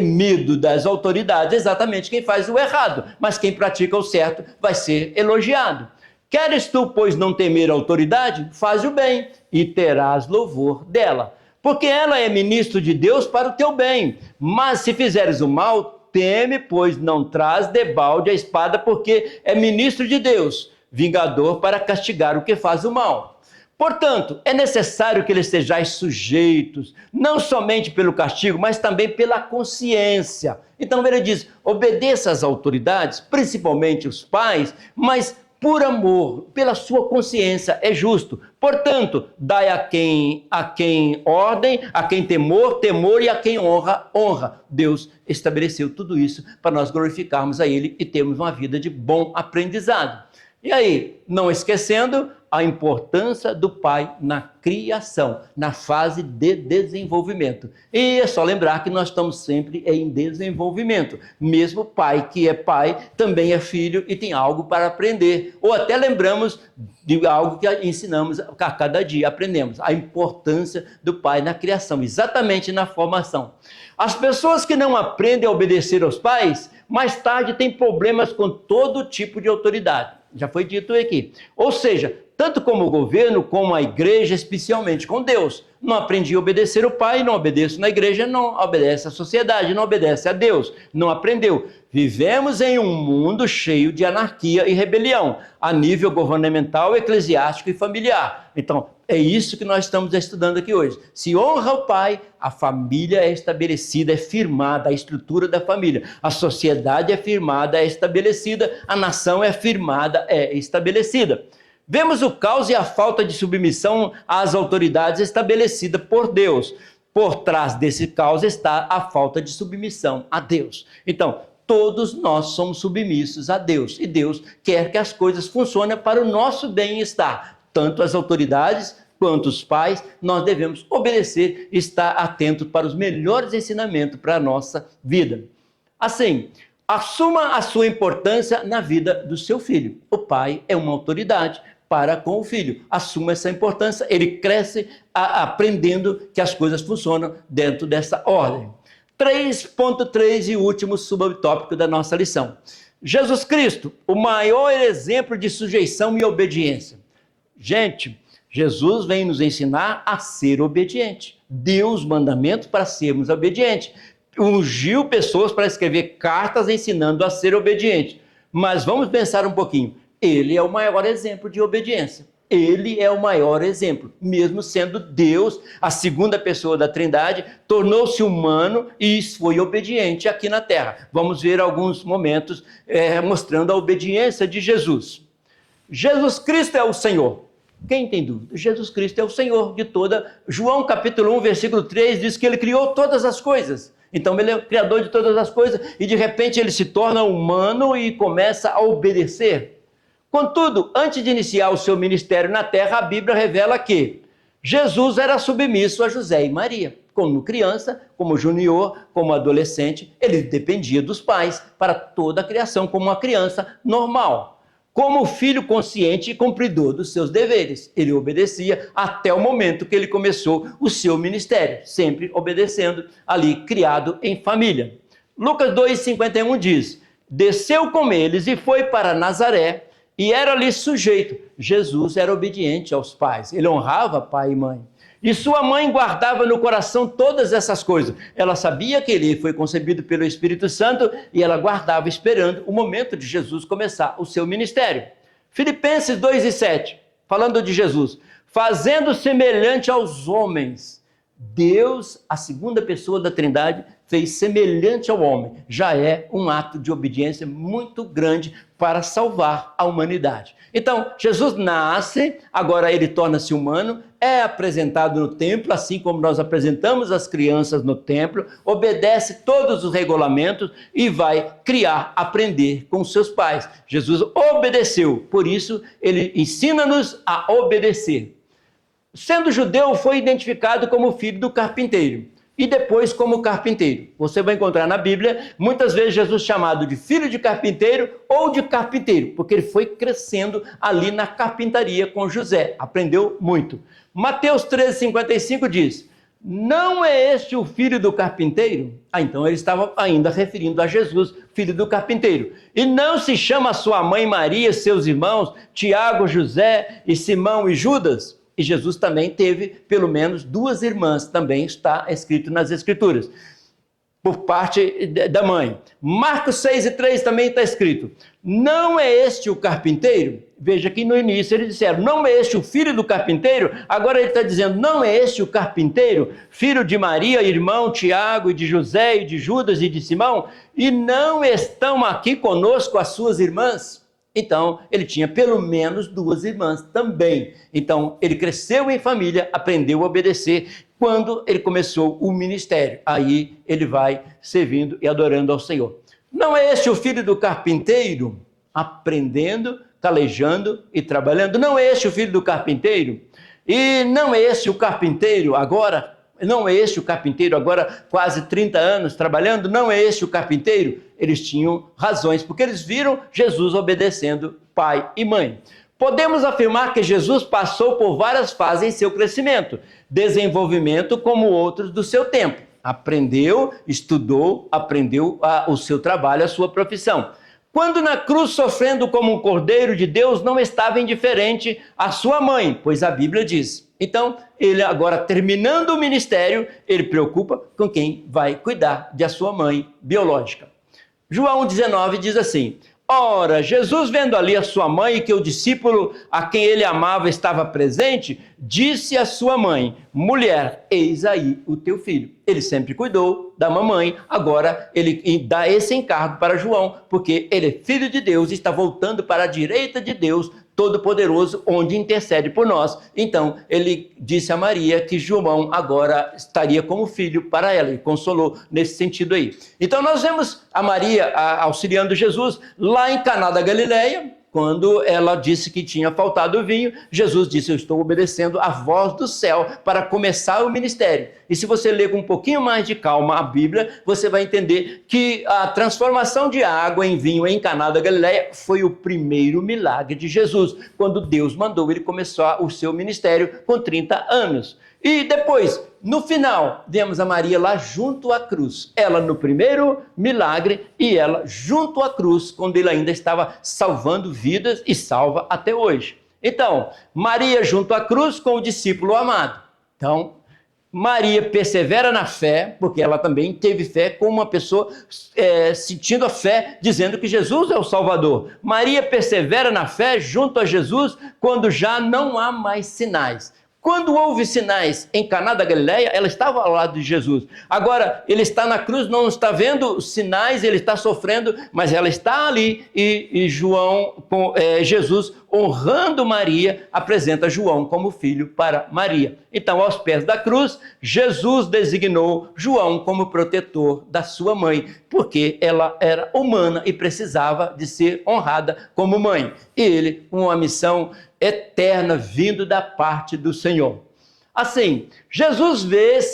medo das autoridades? Exatamente quem faz o errado, mas quem pratica o certo vai ser elogiado. Queres tu, pois, não temer a autoridade? Faz o bem e terás louvor dela, porque ela é ministro de Deus para o teu bem. Mas se fizeres o mal, teme, pois não traz debalde a espada, porque é ministro de Deus, vingador para castigar o que faz o mal. Portanto, é necessário que eles sejais sujeitos, não somente pelo castigo, mas também pela consciência. Então ele diz, obedeça às autoridades, principalmente os pais, mas por amor, pela sua consciência, é justo. Portanto, dai a quem ordem, a quem temor, e a quem honra, honra. Deus estabeleceu tudo isso para nós glorificarmos a Ele e termos uma vida de bom aprendizado. E aí, não esquecendo a importância do pai na criação, na fase de desenvolvimento. E é só lembrar que nós estamos sempre em desenvolvimento. Mesmo o pai que é pai também é filho e tem algo para aprender. Ou até lembramos de algo que ensinamos a cada dia, aprendemos. A importância do pai na criação, exatamente na formação. As pessoas que não aprendem a obedecer aos pais, mais tarde têm problemas com todo tipo de autoridade. Já foi dito aqui. Ou seja, tanto como o governo, como a igreja, especialmente com Deus. Não aprendi a obedecer o pai, não obedeço na igreja, não obedece à sociedade, não obedece a Deus. Não aprendeu. Vivemos em um mundo cheio de anarquia e rebelião, a nível governamental, eclesiástico e familiar. Então, é isso que nós estamos estudando aqui hoje. Se honra o pai, a família é estabelecida, é firmada, a estrutura da família. A sociedade é firmada, é estabelecida, a nação é firmada, é estabelecida. Vemos o caos e a falta de submissão às autoridades estabelecida por Deus. Por trás desse caos está a falta de submissão a Deus. Então, todos nós somos submissos a Deus. E Deus quer que as coisas funcionem para o nosso bem-estar. Tanto as autoridades quanto os pais, nós devemos obedecer e estar atentos para os melhores ensinamentos para a nossa vida. Assim, assuma a sua importância na vida do seu filho. O pai é uma autoridade para com o filho. Assuma essa importância, ele cresce aprendendo que as coisas funcionam dentro dessa ordem. 3.3 e último subtópico da nossa lição. Jesus Cristo, o maior exemplo de sujeição e obediência. Gente, Jesus vem nos ensinar a ser obediente. Deu os mandamentos para sermos obedientes. Ungiu pessoas para escrever cartas ensinando a ser obediente. Mas vamos pensar um pouquinho. Ele é o maior exemplo de obediência. Ele é o maior exemplo. Mesmo sendo Deus, a segunda pessoa da Trindade, tornou-se humano e foi obediente aqui na terra. Vamos ver alguns momentos mostrando a obediência de Jesus. Jesus Cristo é o Senhor. Quem tem dúvida? Jesus Cristo é o Senhor de toda. João capítulo 1, versículo 3 diz que ele criou todas as coisas. Então ele é o criador de todas as coisas e de repente ele se torna humano e começa a obedecer. Contudo, antes de iniciar o seu ministério na terra, a Bíblia revela que Jesus era submisso a José e Maria. Como criança, como junior, como adolescente, ele dependia dos pais para toda a criação, como uma criança normal. Como filho consciente e cumpridor dos seus deveres. Ele obedecia até o momento que ele começou o seu ministério, sempre obedecendo ali, criado em família. Lucas 2,51 diz, desceu com eles e foi para Nazaré, e era ali sujeito. Jesus era obediente aos pais, ele honrava pai e mãe. E sua mãe guardava no coração todas essas coisas. Ela sabia que ele foi concebido pelo Espírito Santo e ela guardava esperando o momento de Jesus começar o seu ministério. Filipenses 2,7, falando de Jesus, fazendo semelhante aos homens. Deus, a segunda pessoa da Trindade, fez semelhante ao homem. Já é um ato de obediência muito grande para salvar a humanidade. Então, Jesus nasce, agora ele torna-se humano, é apresentado no templo, assim como nós apresentamos as crianças no templo, obedece todos os regulamentos e vai criar, aprender com seus pais. Jesus obedeceu, por isso ele ensina-nos a obedecer. Sendo judeu, foi identificado como filho do carpinteiro e depois como carpinteiro. Você vai encontrar na Bíblia, muitas vezes Jesus chamado de filho de carpinteiro ou de carpinteiro, porque ele foi crescendo ali na carpintaria com José, aprendeu muito. Mateus 13,55 diz, não é este o filho do carpinteiro? Então ele estava ainda referindo a Jesus, filho do carpinteiro. E não se chama sua mãe Maria, seus irmãos, Tiago, José e Simão e Judas? E Jesus também teve pelo menos 2 irmãs, também está escrito nas Escrituras, por parte da mãe. Marcos 6:3 também está escrito, não é este o carpinteiro? Veja que no início eles disseram, não é este o filho do carpinteiro? Agora ele está dizendo, não é este o carpinteiro, filho de Maria, irmão Tiago, e de José, e de Judas, e de Simão? E não estão aqui conosco as suas irmãs? Então, ele tinha pelo menos 2 irmãs também. Então, ele cresceu em família, aprendeu a obedecer. Quando ele começou o ministério, aí ele vai servindo e adorando ao Senhor. Não é este o filho do carpinteiro? Aprendendo, calejando e trabalhando. Não é este o filho do carpinteiro? E não é este o carpinteiro agora? Não é este o carpinteiro agora quase 30 anos trabalhando? Não é este o carpinteiro? Eles tinham razões, porque eles viram Jesus obedecendo pai e mãe. Podemos afirmar que Jesus passou por várias fases em seu crescimento, desenvolvimento como outros do seu tempo. Aprendeu, estudou, aprendeu o seu trabalho, a sua profissão. Quando na cruz, sofrendo como um cordeiro de Deus, não estava indiferente à sua mãe, pois a Bíblia diz. Então, ele agora terminando o ministério, ele preocupa com quem vai cuidar de sua mãe biológica. João 19 diz assim, ora, Jesus vendo ali a sua mãe e que o discípulo a quem ele amava estava presente, disse à sua mãe, mulher, eis aí o teu filho. Ele sempre cuidou da mamãe, agora ele dá esse encargo para João, porque ele é filho de Deus e está voltando para a direita de Deus, Todo-Poderoso, onde intercede por nós. Então, ele disse a Maria que João agora estaria como filho para ela, e consolou nesse sentido aí. Então, nós vemos a Maria auxiliando Jesus lá em Caná da Galileia, quando ela disse que tinha faltado vinho, Jesus disse, eu estou obedecendo a voz do céu para começar o ministério. E se você ler com um pouquinho mais de calma a Bíblia, você vai entender que a transformação de água em vinho em Caná da Galileia foi o primeiro milagre de Jesus, quando Deus mandou ele começar o seu ministério com 30 anos. E depois, no final, vemos a Maria lá junto à cruz. Ela no primeiro milagre e ela junto à cruz, quando ele ainda estava salvando vidas e salva até hoje. Então, Maria junto à cruz com o discípulo amado. Então, Maria persevera na fé, porque ela também teve fé como uma pessoa sentindo a fé, dizendo que Jesus é o Salvador. Maria persevera na fé junto a Jesus quando já não há mais sinais. Quando houve sinais em Caná da Galileia, ela estava ao lado de Jesus. Agora, ele está na cruz, não está vendo sinais, ele está sofrendo, mas ela está ali e Jesus, honrando Maria, apresenta João como filho para Maria. Então, aos pés da cruz, Jesus designou João como protetor da sua mãe, porque ela era humana e precisava de ser honrada como mãe. E ele, com uma missão eterna vindo da parte do Senhor. Assim, Jesus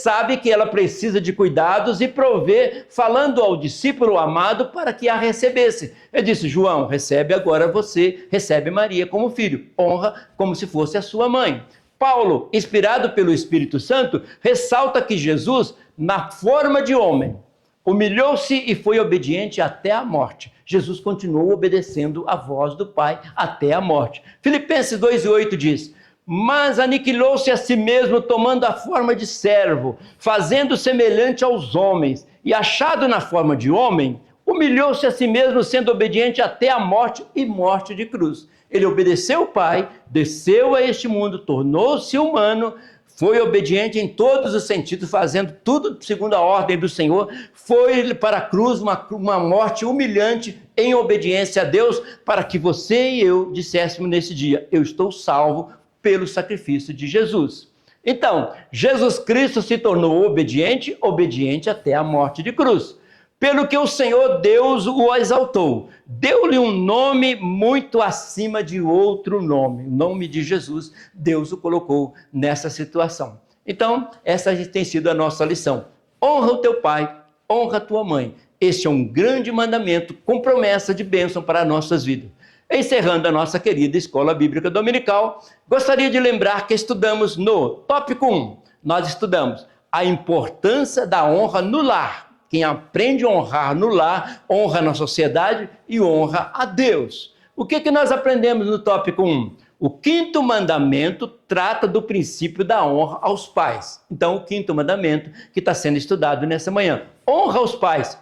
sabe que ela precisa de cuidados e provê, falando ao discípulo amado para que a recebesse. Ele disse, João, recebe agora você, recebe Maria como filho, honra como se fosse a sua mãe. Paulo, inspirado pelo Espírito Santo, ressalta que Jesus, na forma de homem, humilhou-se e foi obediente até a morte. Jesus continuou obedecendo a voz do Pai até a morte. Filipenses 2:8 diz, mas aniquilou-se a si mesmo, tomando a forma de servo, fazendo semelhante aos homens, e achado na forma de homem, humilhou-se a si mesmo, sendo obediente até a morte e morte de cruz. Ele obedeceu o Pai, desceu a este mundo, tornou-se humano, foi obediente em todos os sentidos, fazendo tudo segundo a ordem do Senhor, foi para a cruz uma morte humilhante em obediência a Deus, para que você e eu disséssemos nesse dia, eu estou salvo pelo sacrifício de Jesus. Então, Jesus Cristo se tornou obediente até a morte de cruz. Pelo que o Senhor Deus o exaltou, deu-lhe um nome muito acima de outro nome. O nome de Jesus, Deus o colocou nessa situação. Então, essa tem sido a nossa lição. Honra o teu pai, honra a tua mãe. Este é um grande mandamento com promessa de bênção para as nossas vidas. Encerrando a nossa querida Escola Bíblica Dominical, gostaria de lembrar que estudamos no tópico 1. Nós estudamos a importância da honra no lar. Quem aprende a honrar no lar, honra na sociedade e honra a Deus. O que nós aprendemos no tópico 1? O quinto mandamento trata do princípio da honra aos pais. Então, o quinto mandamento que está sendo estudado nessa manhã. Honra aos pais.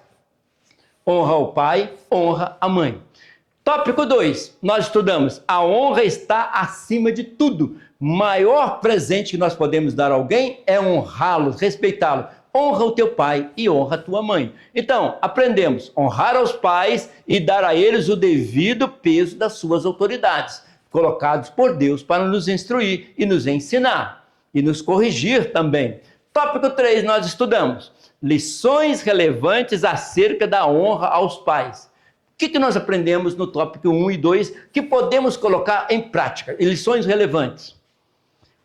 Honra ao pai, honra a mãe. Tópico 2, nós estudamos, a honra está acima de tudo. Maior presente que nós podemos dar a alguém é honrá-lo, respeitá-lo. Honra o teu pai e honra a tua mãe. Então, aprendemos a honrar aos pais e dar a eles o devido peso das suas autoridades, colocados por Deus para nos instruir e nos ensinar e nos corrigir também. Tópico 3, nós estudamos lições relevantes acerca da honra aos pais. O que nós aprendemos no tópico 1 e 2 que podemos colocar em prática? Lições relevantes.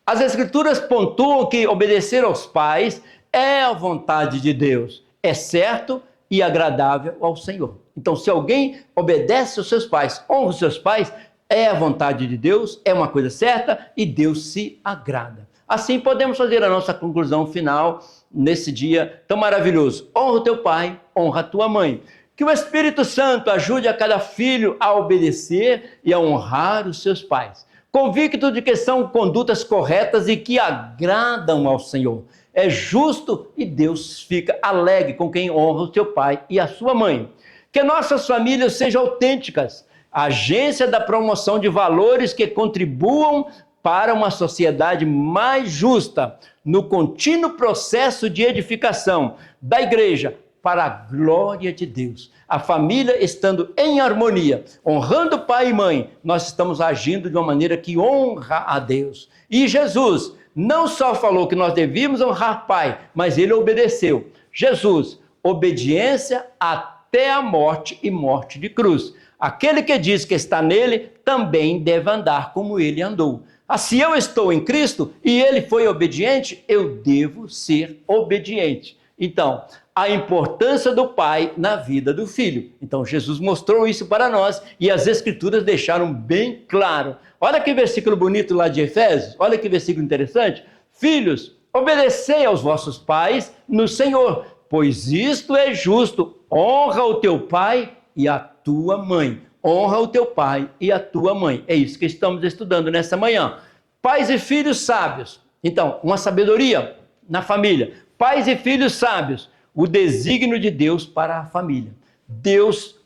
As Escrituras pontuam que obedecer aos pais é a vontade de Deus, é certo e agradável ao Senhor. Então, se alguém obedece aos seus pais, honra os seus pais, é a vontade de Deus, é uma coisa certa e Deus se agrada. Assim, podemos fazer a nossa conclusão final nesse dia tão maravilhoso. Honra o teu pai, honra a tua mãe. Que o Espírito Santo ajude a cada filho a obedecer e a honrar os seus pais, convicto de que são condutas corretas e que agradam ao Senhor. É justo e Deus fica alegre com quem honra o seu pai e a sua mãe. Que nossas famílias sejam autênticas, agência da promoção de valores que contribuam para uma sociedade mais justa, no contínuo processo de edificação da igreja, para a glória de Deus. A família estando em harmonia, honrando pai e mãe, nós estamos agindo de uma maneira que honra a Deus. E Jesus não só falou que nós devíamos honrar pai, mas ele obedeceu. Jesus, obediência até a morte e morte de cruz. Aquele que diz que está nele, também deve andar como ele andou. Se eu estou em Cristo e ele foi obediente, eu devo ser obediente. Então, a importância do pai na vida do filho. Então, Jesus mostrou isso para nós e as Escrituras deixaram bem claro. Olha que versículo bonito lá de Efésios, olha que versículo interessante. Filhos, obedecei aos vossos pais no Senhor, pois isto é justo. Honra o teu pai e a tua mãe. Honra o teu pai e a tua mãe. É isso que estamos estudando nessa manhã. Pais e filhos sábios. Então, uma sabedoria na família. Pais e filhos sábios. O desígnio de Deus para a família.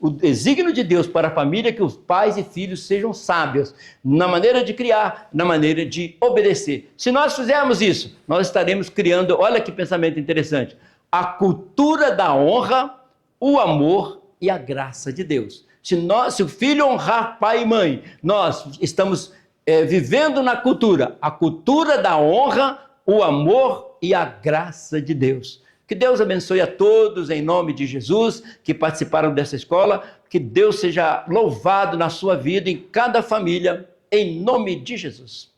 O desígnio de Deus para a família é que os pais e filhos sejam sábios na maneira de criar, na maneira de obedecer. Se nós fizermos isso, nós estaremos criando, olha que pensamento interessante, a cultura da honra, o amor e a graça de Deus. Se o filho honrar pai e mãe, nós estamos vivendo na cultura, a cultura da honra, o amor e a graça de Deus. Que Deus abençoe a todos em nome de Jesus que participaram dessa escola, que Deus seja louvado na sua vida, em cada família, em nome de Jesus.